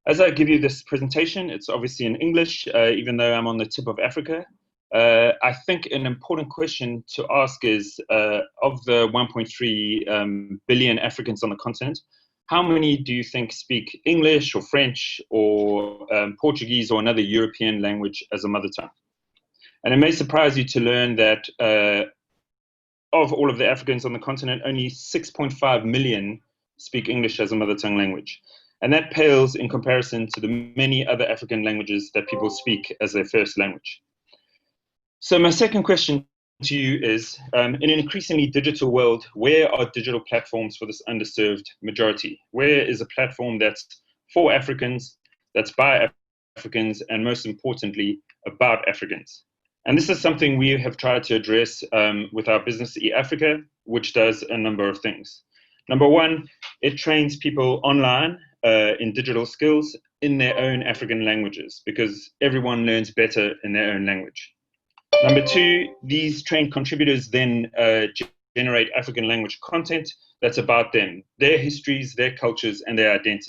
As I give you this presentation, it's obviously in English, even though I'm on the tip of Africa. I think an important question to ask is, of the 1.3 billion Africans on the continent, how many do you think speak English or French or Portuguese or another European language as a mother tongue? And it may surprise you to learn that of all of the Africans on the continent, only 6.5 million speak English as a mother tongue language. And that pales in comparison to the many other African languages that people speak as their first language. So my second question to you is, in an increasingly digital world, where are digital platforms for this underserved majority? Where is a platform that's for Africans, that's by Africans, and most importantly, about Africans? And this is something we have tried to address with our business eAfrica, which does a number of things. Number one, it trains people online in digital skills in their own African languages, because everyone learns better in their own language. Number two, these trained contributors then generate African language content that's about them, their histories, their cultures, and their identities.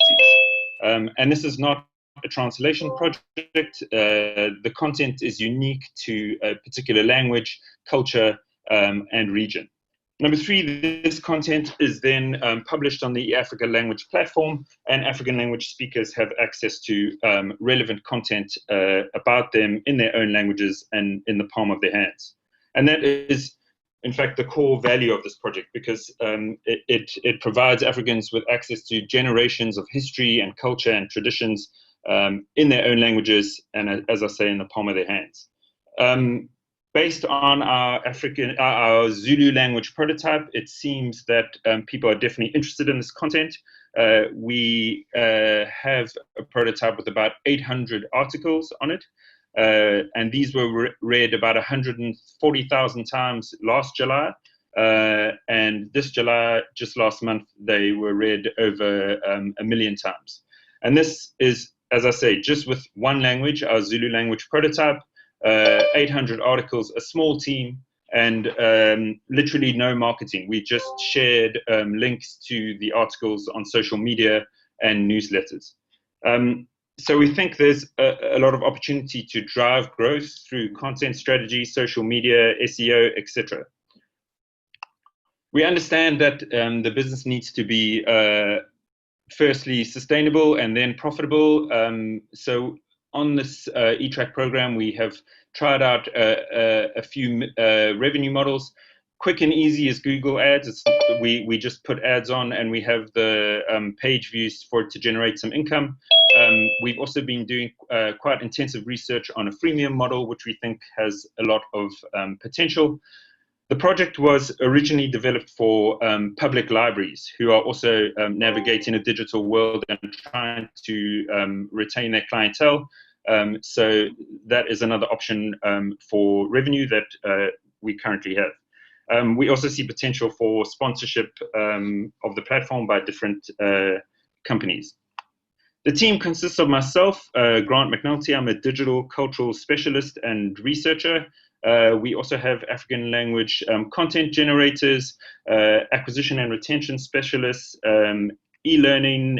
And this is not a translation project. The content is unique to a particular language, culture, and region. Number three, this content is then published on the eAfrica language platform, and African language speakers have access to relevant content about them in their own languages and in the palm of their hands. And that is, in fact, the core value of this project, because it provides Africans with access to generations of history and culture and traditions in their own languages, and as I say, in the palm of their hands. Based on our Zulu language prototype, it seems that people are definitely interested in this content. We have a prototype with about 800 articles on it, and these were read about 140,000 times last July. And this July, just last month, they were read over 1 million times. And this is, as I say, just with one language, our Zulu language prototype, 800 articles, a small team, and literally no marketing. We just shared links to the articles on social media and newsletters. So we think there's a lot of opportunity to drive growth through content strategy, social media, SEO, etc. We understand that the business needs to be firstly sustainable and then profitable. So on this eTrack program, we have tried out a few revenue models. Quick and easy is Google Ads. We just put ads on and we have the page views for it to generate some income. We've also been doing quite intensive research on a freemium model, which we think has a lot of potential. The project was originally developed for public libraries who are also navigating a digital world and trying to retain their clientele. So that is another option for revenue that we currently have. We also see potential for sponsorship of the platform by different companies. The team consists of myself, Grant McNulty. I'm a digital cultural specialist and researcher. We also have African language content generators, acquisition and retention specialists, e-learning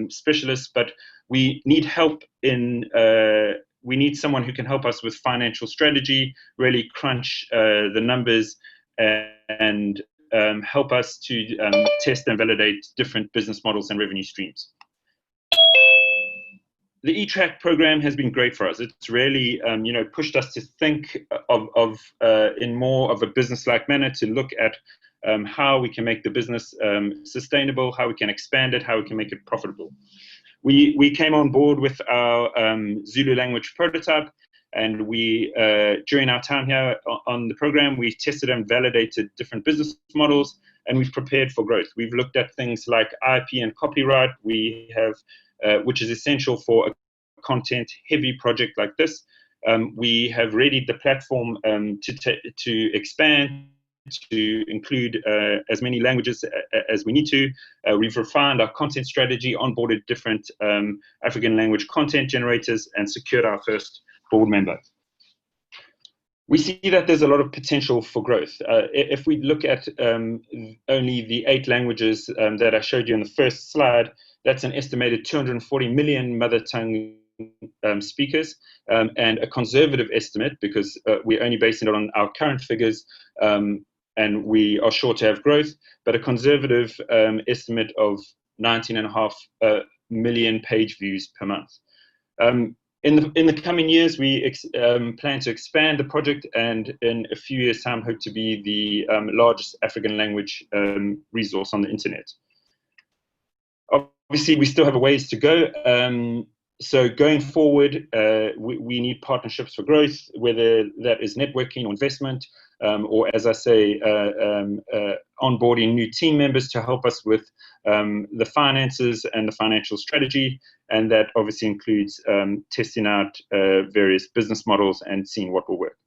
specialists, but we need help in, we need someone who can help us with financial strategy, really crunch the numbers, and help us to test and validate different business models and revenue streams. The eTrack program has been great for us. It's really, pushed us to think of in more of a business-like manner, to look at how we can make the business sustainable, how we can expand it, how we can make it profitable. We came on board with our Zulu language prototype, and we, during our time here on the program, we tested and validated different business models, and we've prepared for growth. We've looked at things like IP and copyright. We have, which is essential for a content-heavy project like this. We have readied the platform to expand, to include as many languages as we need to. We've refined our content strategy, onboarded different African language content generators, and secured our first board member. We see that there's a lot of potential for growth. If we look at only the 8 languages that I showed you in the first slide, that's an estimated 240 million mother tongue speakers, and a conservative estimate, because we're only basing it on our current figures, and we are sure to have growth, but a conservative estimate of 19.5 million page views per month. In the coming years, we plan to expand the project, and in a few years' time, hope to be the largest African language resource on the internet. Obviously, we still have a ways to go. So going forward, we need partnerships for growth, whether that is networking or investment, or, as I say, onboarding new team members to help us with the finances and the financial strategy. And that obviously includes testing out various business models and seeing what will work.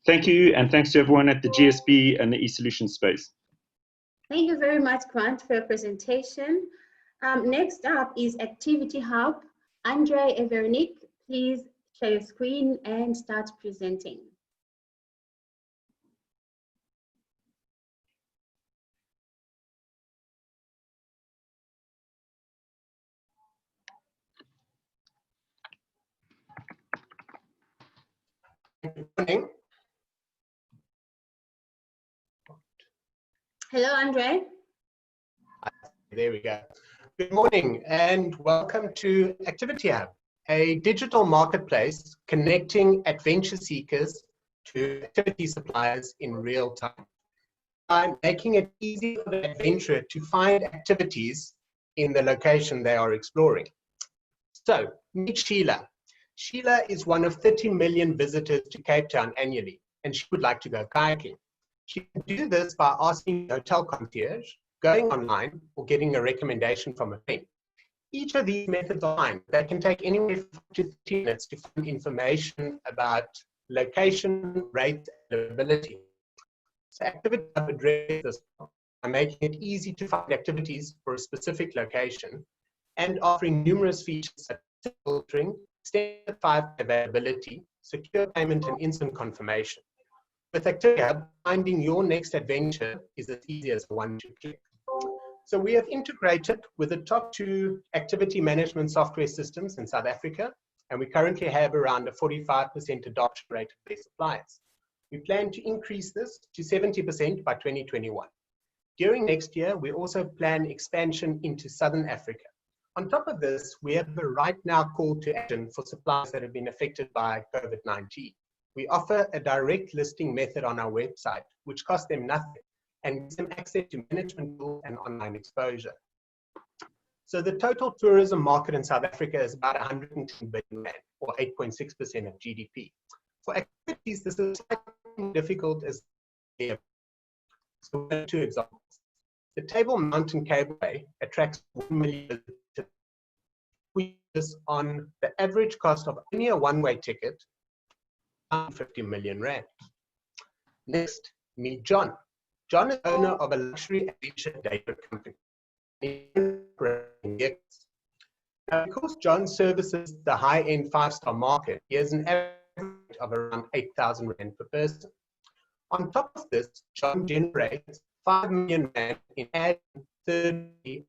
Thank you, and thanks to everyone at the GSB and the eSolutions space. Thank you very much, Grant, for your presentation. Next up is Activity Hub. Andre and Veronique, please share your screen and start presenting. Good morning. Hello, Andre. There we go. Good morning and welcome to Activity Hub, a digital marketplace connecting adventure seekers to activity suppliers in real time, by making it easy for the adventurer to find activities in the location they are exploring. So, meet Sheila. Sheila is one of 30 million visitors to Cape Town annually, and she would like to go kayaking. She can do this by asking a hotel concierge, going online, or getting a recommendation from a friend. Each of these methods are fine. They can take anywhere from 2 to 30 minutes to find information about location, rate, and availability. So Activity Hub addresses this by making it easy to find activities for a specific location and offering numerous features such as filtering, extended 5-day availability, secure payment, and instant confirmation. With Activity Hub, finding your next adventure is as easy as a one-click. So we have integrated with the top 2 activity management software systems in South Africa, and we currently have around a 45% adoption rate of their suppliers. We plan to increase this to 70% by 2021. During next year, we also plan expansion into Southern Africa. On top of this, we have a right now call to action for suppliers that have been affected by COVID-19. We offer a direct listing method on our website, which costs them nothing and gives them access to management tools and online exposure. So the total tourism market in South Africa is about 110 billion rand, or 8.6% of GDP. For activities, this is slightly difficult as so 2 examples. The Table Mountain Cableway attracts 1 million visitors. We focus on the average cost of only a one-way ticket, 50 million rand. Next, meet John. John is owner of a luxury adventure data company. Now, because John services the high-end 5-star market, he has an average of around 8,000 rand per person. On top of this, John generates 5 million rand in ads 30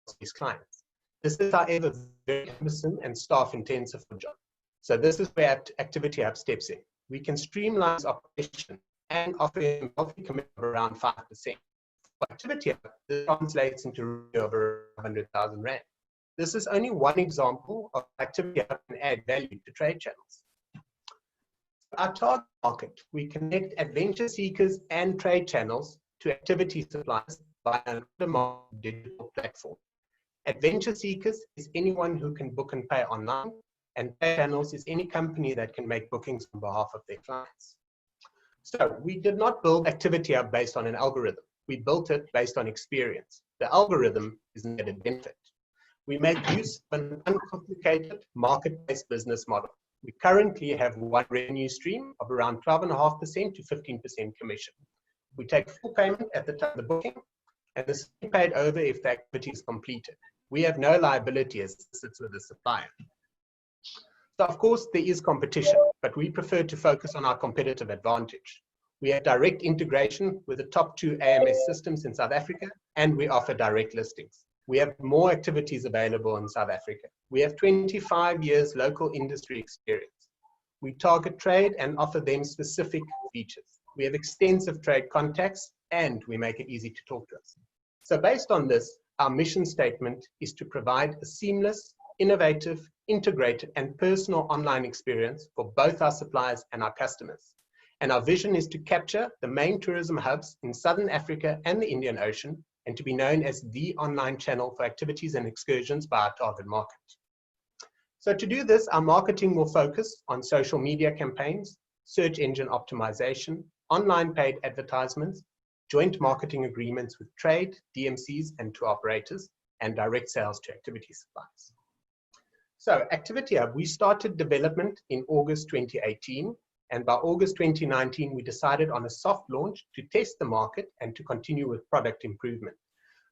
of his clients. This is, however, very cumbersome and staff-intensive for John. So this is where Activity Hub steps in. We can streamline his operation and offering a healthy commitment of around 5%. For Activity Hub, this translates into revenue of around 100,000 Rand. This is only one example of Activity Hub can add value to trade channels. Our target market, we connect adventure seekers and trade channels to activity suppliers via an on-demand digital platform. Adventure seekers is anyone who can book and pay online, and trade channels is any company that can make bookings on behalf of their clients. So we did not build Activity Hub based on an algorithm. We built it based on experience. The algorithm is an added benefit. We make use of an uncomplicated market-based business model. We currently have one revenue stream of around 12.5% to 15% commission. We take full payment at the time of the booking, and this is paid over if the activity is completed. We have no liability as it sits with the supplier. So of course there is competition, but we prefer to focus on our competitive advantage. We have direct integration with the top 2 AMS systems in South Africa, and we offer direct listings. We have more activities available in South Africa. We have 25 years local industry experience. We target trade and offer them specific features. We have extensive trade contacts, and we make it easy to talk to us. So based on this, our mission statement is to provide a seamless, innovative, integrated, and personal online experience for both our suppliers and our customers. And our vision is to capture the main tourism hubs in Southern Africa and the Indian Ocean, and to be known as the online channel for activities and excursions by our target market. So to do this, our marketing will focus on social media campaigns, search engine optimization, online paid advertisements, joint marketing agreements with trade, DMCs, and tour operators, and direct sales to activity suppliers. So Activity Hub, we started development in August 2018, and by August 2019, we decided on a soft launch to test the market and to continue with product improvement.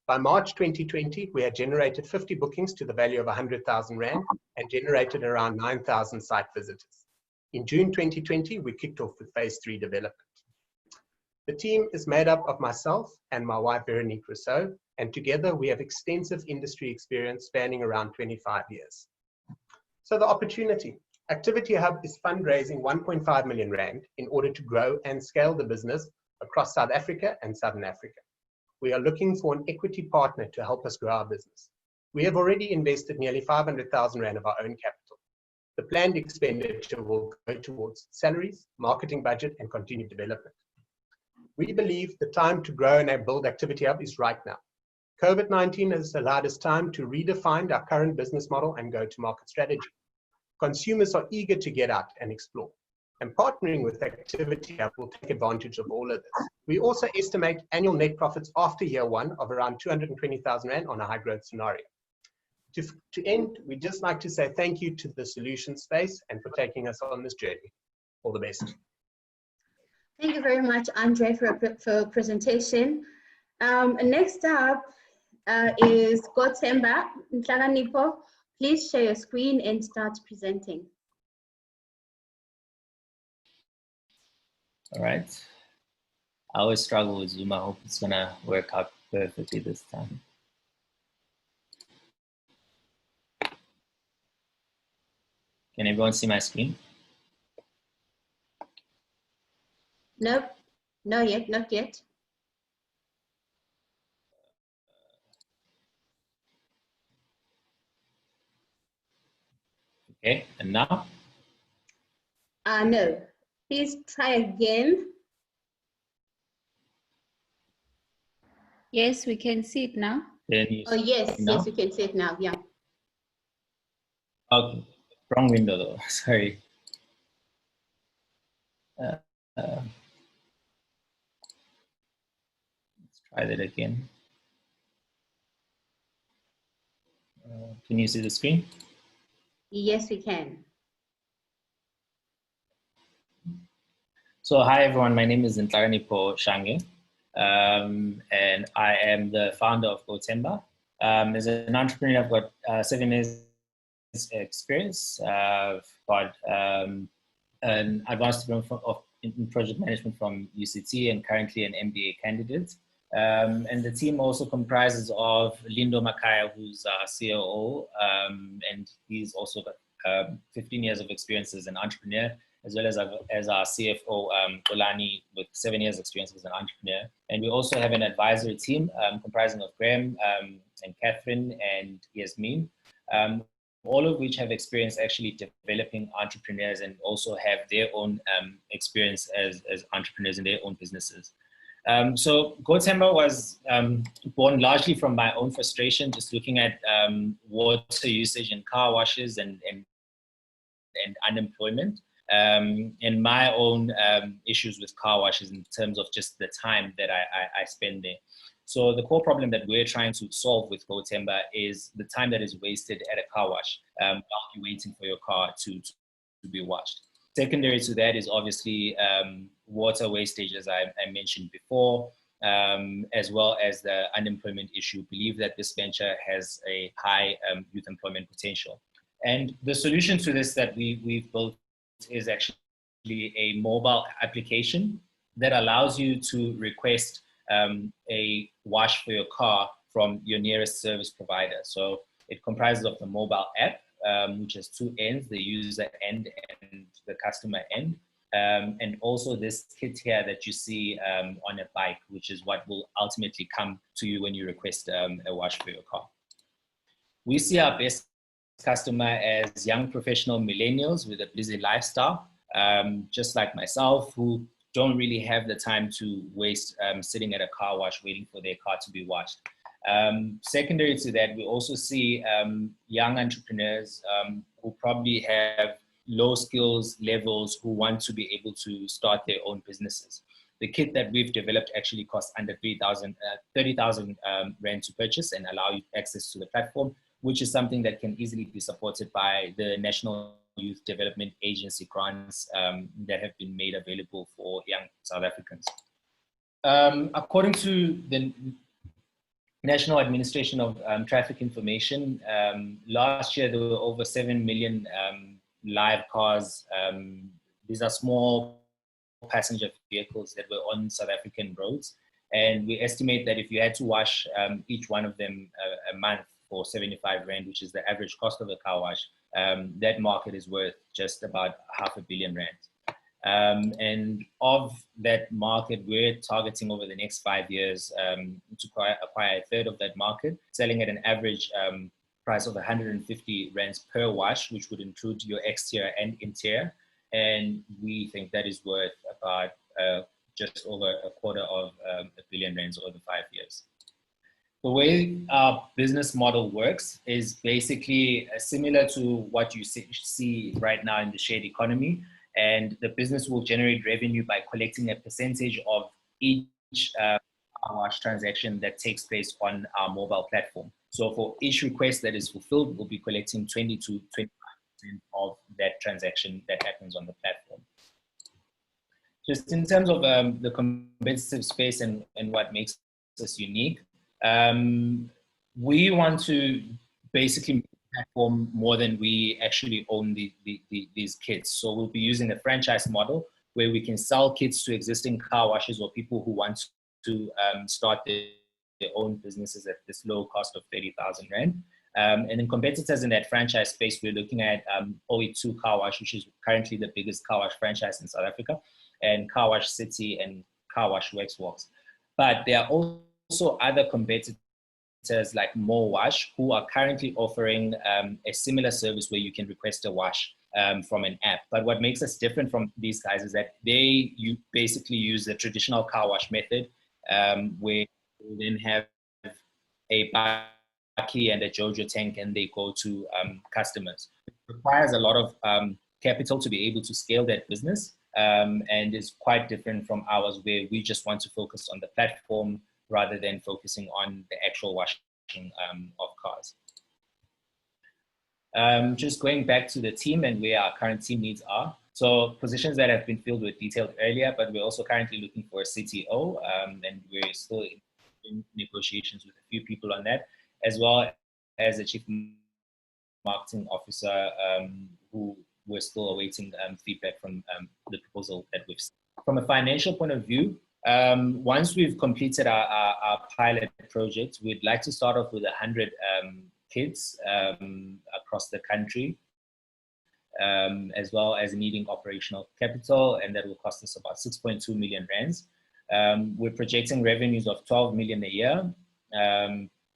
By March 2020, we had generated 50 bookings to the value of 100,000 Rand and generated around 9,000 site visitors. In June 2020, we kicked off with phase 3 development. The team is made up of myself and my wife, Veronique Rousseau, and together we have extensive industry experience spanning around 25 years. So the opportunity. Activity Hub is fundraising 1.5 million Rand in order to grow and scale the business across South Africa and Southern Africa. We are looking for an equity partner to help us grow our business. We have already invested nearly 500,000 Rand of our own capital. The planned expenditure will go towards salaries, marketing budget, and continued development. We believe the time to grow and build Activity Hub is right now. COVID-19 has allowed us time to redefine our current business model and go-to-market strategy. Consumers are eager to get out and explore, and partnering with Activity Hub will take advantage of all of this. We also estimate annual net profits after year 1 of around 220,000 Rand on a high growth scenario. To end, we'd just like to say thank you to the solution space and for taking us on this journey. All the best. Thank you very much, Andre, for a presentation. Next up is Godsemba Nhlakanipho. Please share your screen and start presenting. All right. I always struggle with Zoom. I hope it's gonna work out perfectly this time. Can everyone see my screen? Nope, not yet. Okay, and now? No, please try again. Yes, we can see it now. Oh yes, yes, we can see it now, yeah. Okay, wrong window though, sorry. Let's try that again. Can you see the screen? Yes, we can. So hi everyone, my name is Nhlakanipho Shange, and I am the founder of Godsemba. As an entrepreneur, I've got 7 years experience. I've got an advanced diploma in project management from UCT and currently an MBA candidate. And the team also comprises of Lindo Makaya, who's our COO, and he's also got 15 years of experience as an entrepreneur. as well as our CFO, Olani, with 7 years experience as an entrepreneur. And we also have an advisory team comprising of Graham and Catherine and Yasmin, all of which have experience actually developing entrepreneurs and also have their own experience as entrepreneurs in their own businesses. So GoTemba was born largely from my own frustration, just looking at water usage in car washes and unemployment, and my own issues with car washes in terms of just the time that I spend there. So the core problem that we're trying to solve with GoTemba is the time that is wasted at a car wash while you're waiting for your car to be washed. Secondary to that is obviously water wastage, as I mentioned before, as well as the unemployment issue. Believe that this venture has a high youth employment potential. And the solution to this that we've built is actually a mobile application that allows you to request a wash for your car from your nearest service provider. So it comprises of the mobile app, which has two ends, the user end and the customer end. And also this kit here that you see on a bike, which is what will ultimately come to you when you request a wash for your car. We see our best customer as young professional millennials with a busy lifestyle, just like myself, who don't really have the time to waste sitting at a car wash waiting for their car to be washed. Secondary to that, we also see young entrepreneurs who probably have low skills levels who want to be able to start their own businesses. The kit that we've developed actually costs under 30,000 Rand to purchase and allow you access to the platform, which is something that can easily be supported by the National Youth Development Agency grants that have been made available for young South Africans. According to the National Administration of Traffic Information, last year there were over 7 million live cars. These are small passenger vehicles that were on South African roads. And we estimate that if you had to wash each one of them a month for 75 Rand, which is the average cost of a car wash, that market is worth just about $500 million. And of that market, we're targeting over the next 5 years to acquire a third of that market, selling at an average price of 150 Rands per wash, which would include your exterior and interior. And we think that is worth about just over $250 million over the 5 years. The way our business model works is basically similar to what you see right now in the shared economy. And the business will generate revenue by collecting a percentage of each wash transaction that takes place on our mobile platform. So for each request that is fulfilled, we'll be collecting 20 to 25% of that transaction that happens on the platform. Just in terms of the competitive space and what makes us unique, we want to basically make the platform more than we actually own these kits. So we'll be using a franchise model where we can sell kits to existing car washes or people who want to start their own businesses at this low cost of 30,000 Rand. And then competitors in that franchise space, we're looking at OE2 Car Wash, which is currently the biggest car wash franchise in South Africa, and Car Wash City and Car Wash Works. But there are also other competitors like Mo Wash, who are currently offering a similar service where you can request a wash from an app. But what makes us different from these guys is that you basically use the traditional car wash method, where you then have a Baki and a Jojo tank and they go to customers. It requires a lot of capital to be able to scale that business, and is quite different from ours, where we just want to focus on the platform rather than focusing on the actual washing of cars. Just going back to the team and where our current team needs are. So positions that have been filled were detailed earlier, but we're also currently looking for a CTO, and we're still in negotiations with a few people on that, as well as a chief marketing officer, who we're still awaiting feedback from the proposal that we've seen. From a financial point of view, once we've completed our pilot project, we'd like to start off with 100 kids across the country. as well as needing operational capital, and that will cost us about 6.2 million rands. We're projecting revenues of 12 million a year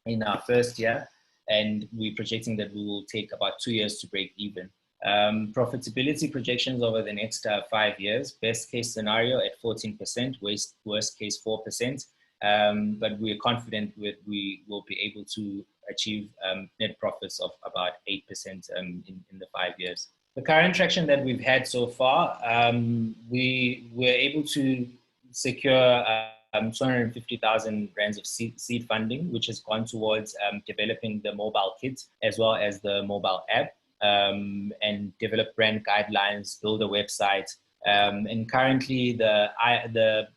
in our first year, and we're projecting that we will take about 2 years to break even. Profitability projections over the next 5 years, best case scenario at 14%, worst case 4%, but we're confident we will be able to achieve net profits of about 8% in the 5 years. The current traction that we've had so far, we were able to secure 250,000 rands of seed funding, which has gone towards developing the mobile kit as well as the mobile app, and develop brand guidelines, build a website. And currently the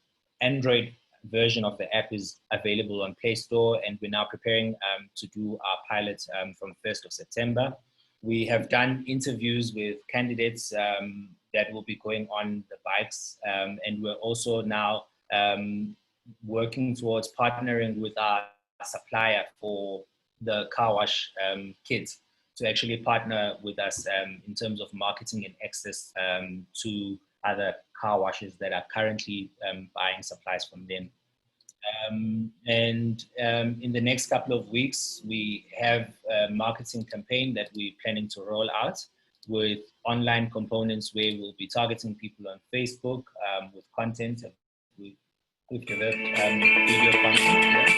Android version of the app is available on Play Store, and we're now preparing to do our pilot from 1st of September. We have done interviews with candidates that will be going on the bikes, and we're also now working towards partnering with our supplier for the car wash kit to actually partner with us in terms of marketing and access to other car washes that are currently buying supplies from them. In the next couple of weeks, we have a marketing campaign that we're planning to roll out with online components where we'll be targeting people on Facebook with content. We've developed video content.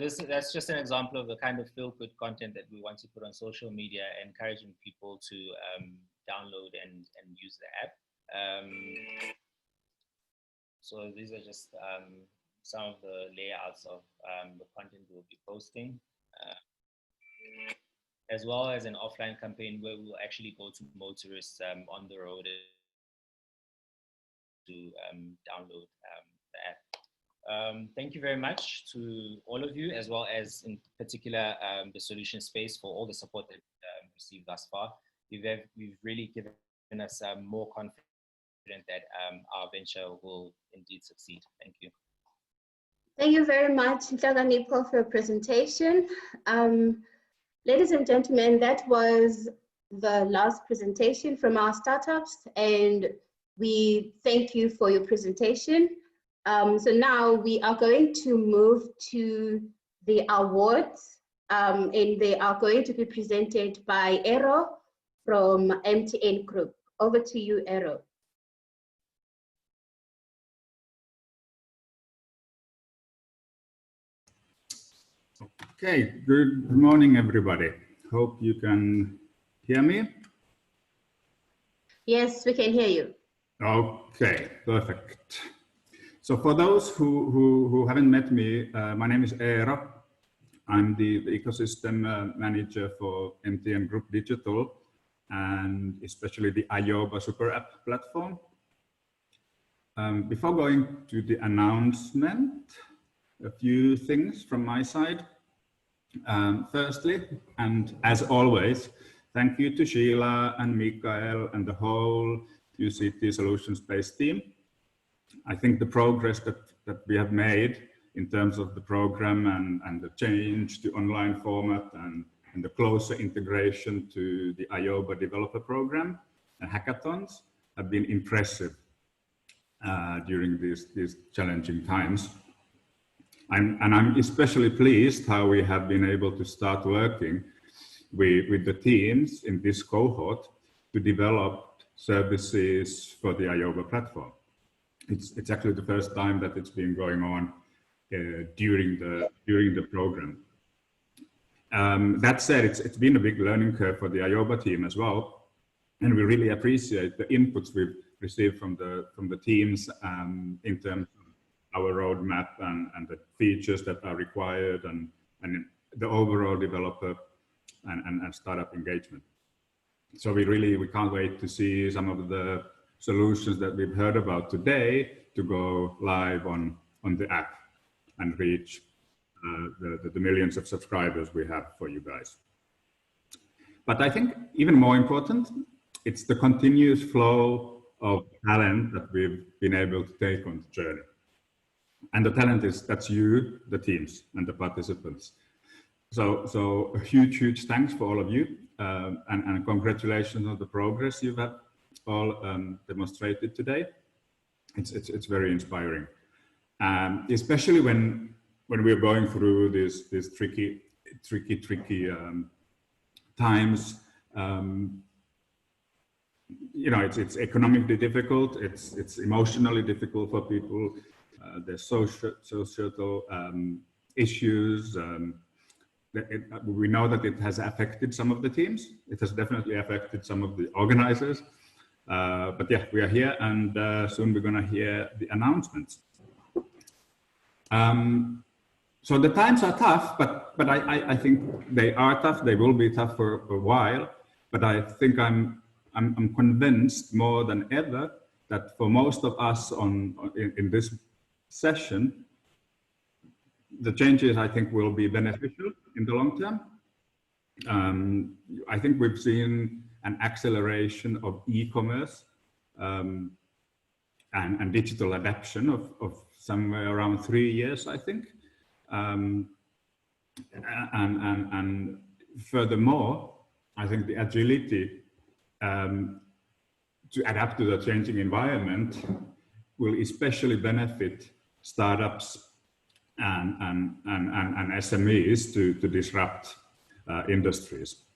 So that's just an example of the kind of feel-good content that we want to put on social media, encouraging people to download and use the app. So these are just some of the layouts of the content we'll be posting, as well as an offline campaign where we'll actually go to motorists on the road to download the app. Thank you very much to all of you, as well as in particular the Solution Space for all the support that we've received thus far. You've really given us more confidence that our venture will indeed succeed. Thank you. Thank you very much, Nhlakanipho, for your presentation. Ladies and gentlemen, that was the last presentation from our startups, and we thank you for your presentation. So now we are going to move to the awards, and they are going to be presented by Ero from MTN Group. Over to you, Ero. Okay, good morning, everybody. Hope you can hear me. Yes, we can hear you. Okay, perfect. So for those who haven't met me, my name is Eero. I'm the ecosystem manager for MTN Group Digital, and especially the Ayoba Super App platform. Before going to the announcement, a few things from my side. Firstly, and as always, thank you to Sheila and Mikael and the whole UCT Solution Space team. I think the progress that we have made in terms of the program and the change to online format and the closer integration to the Ayoba developer program and hackathons have been impressive during these challenging times. I'm especially pleased how we have been able to start working with the teams in this cohort to develop services for the Ayoba platform. It's actually the first time that it's been going on during the program. That said, it's been a big learning curve for the IOBA team as well, and we really appreciate the inputs we've received from the teams in terms of our roadmap and the features that are required and the overall developer and startup engagement. So we can't wait to see some of the solutions that we've heard about today to go live on the app and reach the millions of subscribers we have for you guys. But I think even more important, it's the continuous flow of talent that we've been able to take on the journey. And the talent that's you, the teams and the participants. So a huge thanks for all of you and congratulations on the progress you have all demonstrated today. It's very inspiring, especially when we're going through these tricky times. You know, it's economically difficult. It's emotionally difficult for people. There's societal issues. We know that it has affected some of the teams. It has definitely affected some of the organizers. But yeah, we are here, and soon we're going to hear the announcements. So the times are tough, but I think they are tough. They will be tough for a while. But I think I'm convinced more than ever that for most of us in this session, the changes I think will be beneficial in the long term. I think we've seen an acceleration of e-commerce and digital adoption of somewhere around 3 years, I think. And furthermore, I think the agility to adapt to the changing environment will especially benefit startups and SMEs to disrupt industries.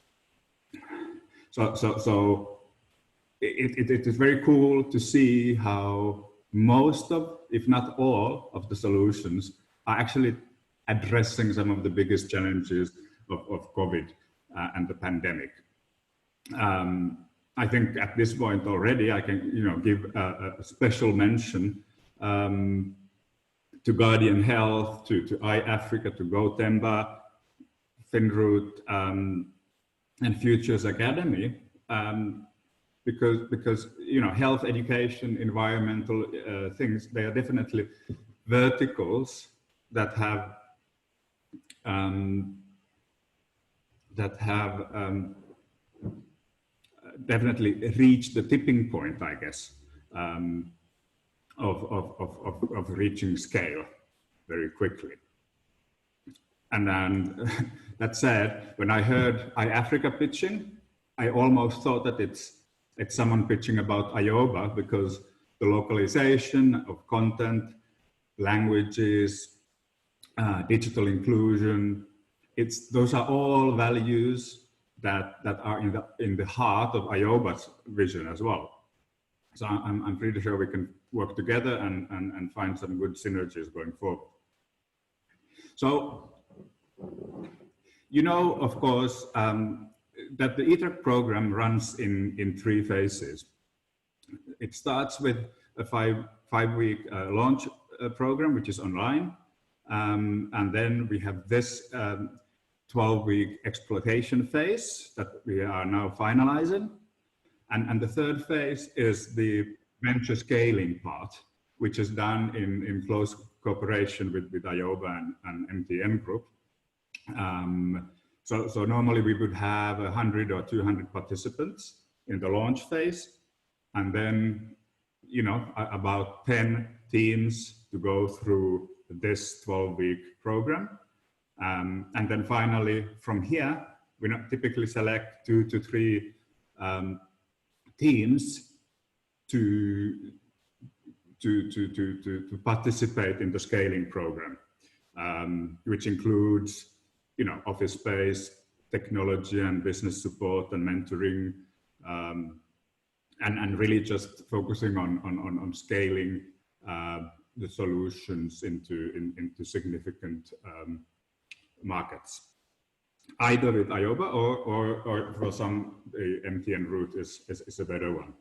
So it is very cool to see how most of, if not all, of the solutions are actually addressing some of the biggest challenges of COVID and the pandemic. I think at this point already, I can give a special mention to Guardian Health, to iAfrica, to GoTemba, Finroot, and Futures Academy, because health, education, environmental things, they are definitely verticals that have definitely reached the tipping point, I guess, of reaching scale very quickly. And then that said, when I heard iAfrica pitching, I almost thought that it's someone pitching about IOBA, because the localization of content, languages, digital inclusion, those are all values that are in the heart of IOBA's vision as well. So I'm pretty sure we can work together and find some good synergies going forward. So, of course, that the eTrack program runs in 3 phases. It starts with a five-week launch program, which is online. And then we have this 12-week exploitation phase that we are now finalizing. And the third phase is the venture scaling part, which is done in close cooperation with IOBA and MTN Group. So normally we would have 100 or 200 participants in the launch phase, and then about 10 teams to go through this 12-week program. And then finally, from here, we typically select 2 to 3 teams to participate in the scaling program, which includes, office space, technology and business support and mentoring, and really just focusing on scaling the solutions into significant markets. either with IOBA or for some, the MTN route is a better one.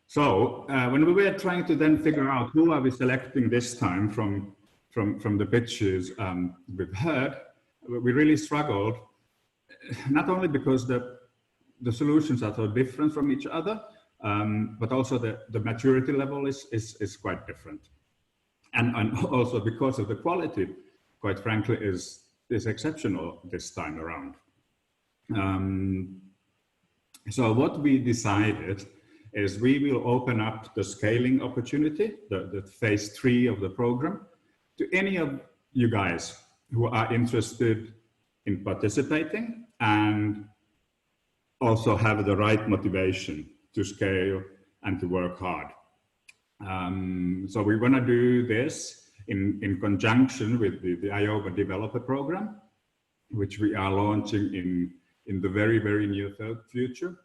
So when we were trying to then figure out who are we selecting this time from the pitches we've heard, we really struggled, not only because the solutions are so different from each other, but also the maturity level is quite different. And also because of the quality, quite frankly, is exceptional this time around. So what we decided is we will open up the scaling opportunity, the phase 3 of the program, to any of you guys who are interested in participating and also have the right motivation to scale and to work hard. So we want to do this in conjunction with the IOBA developer program, which we are launching in the very, very near future.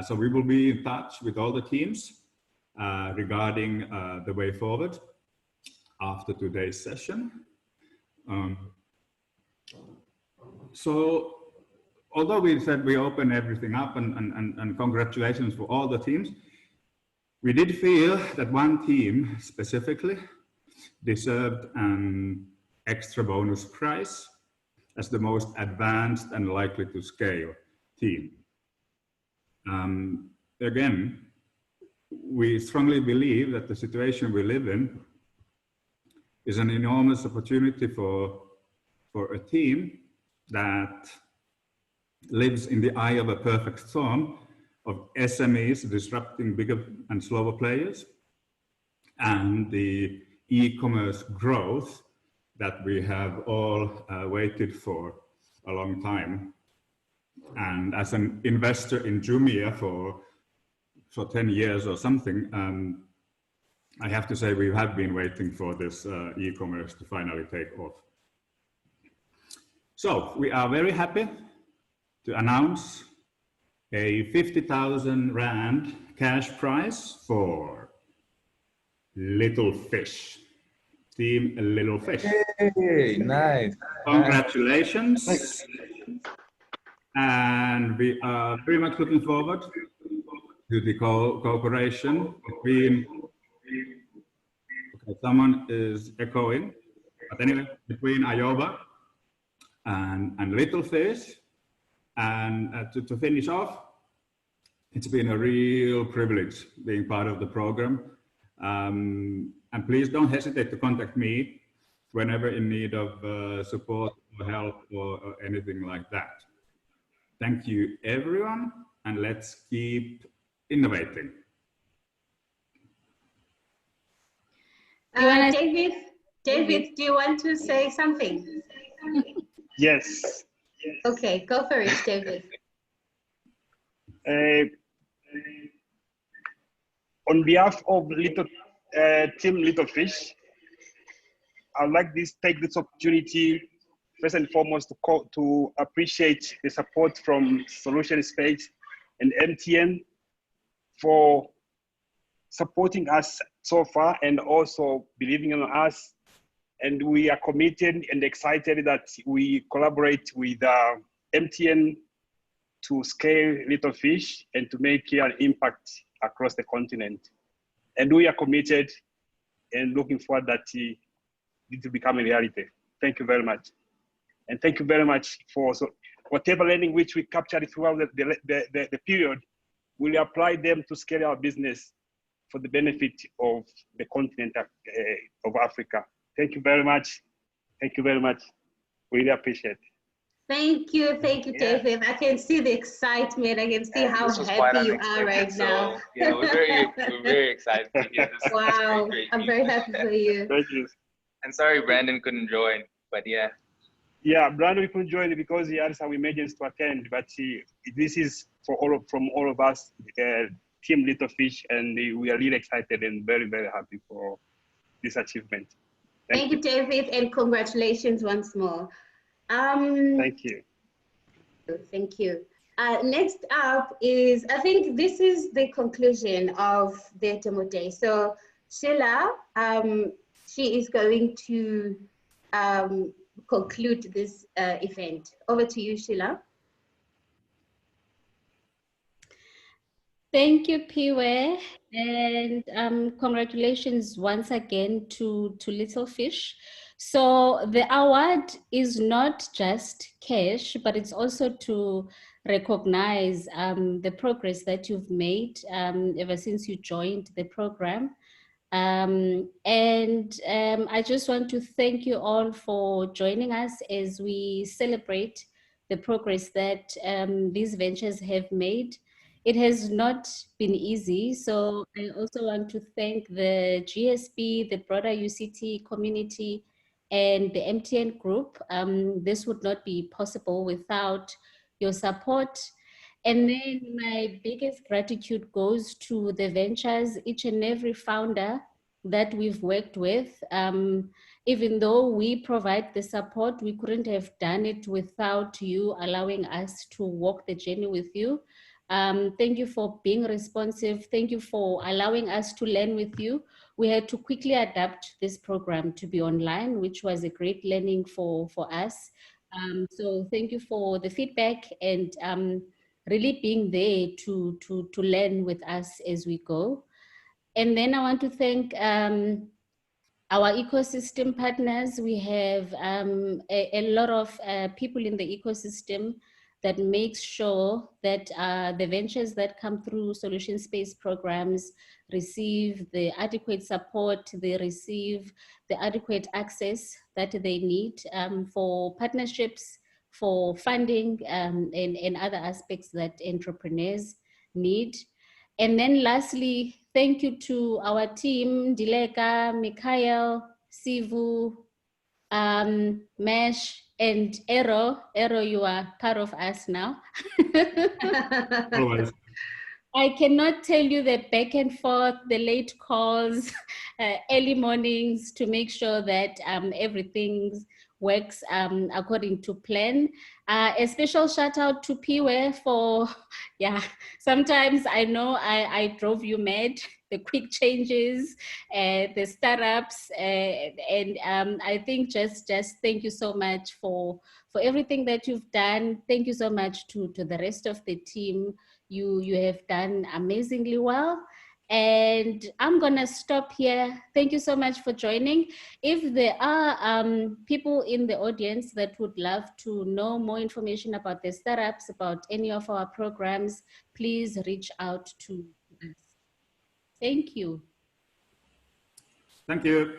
So we will be in touch with all the teams regarding the way forward after today's session. So although we said we open everything up and congratulations for all the teams, we did feel that one team specifically deserved an extra bonus prize as the most advanced and likely to scale team. Again, we strongly believe that the situation we live in is an enormous opportunity for a team that lives in the eye of a perfect storm of SMEs disrupting bigger and slower players and the e-commerce growth that we have all waited for a long time. And as an investor in Jumia for 10 years or something, I have to say we have been waiting for this e-commerce to finally take off. So we are very happy to announce a 50,000 Rand cash prize for Little Fish, Team Little Fish. Hey, nice. Congratulations. Nice. And we are very much looking forward to the cooperation between, okay, someone is echoing, but anyway, between IOBA and Little Fish. And to finish off, it's been a real privilege being part of the program. And please don't hesitate to contact me whenever in need of support or help or anything like that. Thank you, everyone, and let's keep innovating. David, do you want to say something? Yes. Okay, go for it, David. On behalf of Team Little Fish, I'd like to take this opportunity, first and foremost, to appreciate the support from Solution Space and MTN for supporting us so far and also believing in us. And we are committed and excited that we collaborate with MTN to scale Little Fish and to make an impact across the continent. And we are committed and looking forward that it will become a reality. Thank you very much. And thank you very much for whatever learning which we captured throughout the period, we'll apply them to scale our business for the benefit of the continent of Africa. Thank you very much. Thank you very much. We really appreciate it. Thank you, David. I can see the excitement. I can see how happy you are right now. Yeah, we're very excited to hear this. Wow, I'm very happy for you. Thank you. And sorry, Brandon couldn't join, but yeah. Yeah, Brandon couldn't join because he had some emergency to attend. But this is from all of us, Team Little Fish, and we are really excited and very, very happy for this achievement. Thank you, David, and congratulations once more. Thank you. Thank you. Next up is, I think this is the conclusion of the demo day. So Sheila, she is going to conclude this event. Over to you, Sheila. Thank you, Piwe, and congratulations once again to Little Fish. So the award is not just cash, but it's also to recognize the progress that you've made ever since you joined the program. I just want to thank you all for joining us as we celebrate the progress that these ventures have made. It has not been easy, so I also want to thank the GSB, the broader UCT community, and the MTN Group. This would not be possible without your support. And then my biggest gratitude goes to the ventures, each and every founder that we've worked with. Even though we provide the support, we couldn't have done it without you allowing us to walk the journey with you. Thank you for being responsive. Thank you for allowing us to learn with you. We had to quickly adapt this program to be online, which was a great learning for us. So thank you for the feedback and really being there to learn with us as we go. And then I want to thank our ecosystem partners. We have a lot of people in the ecosystem that makes sure that the ventures that come through solution space programs receive the adequate support, they receive the adequate access that they need for partnerships, for funding, and other aspects that entrepreneurs need. And then lastly, thank you to our team, Dileka, Mikhail, Sivu, Mesh, and Ero. Ero, you are part of us now. Always. I cannot tell you the back and forth, the late calls, early mornings to make sure that everything works according to plan. A special shout out to Piwe for, yeah, sometimes I know I drove you mad, the quick changes, the startups, and I think just thank you so much for everything that you've done. Thank you so much to the rest of the team. You have done amazingly well. And I'm gonna stop here. Thank you so much for joining. If there are people in the audience that would love to know more information about the startups, about any of our programs, please reach out to us. Thank you. Thank you.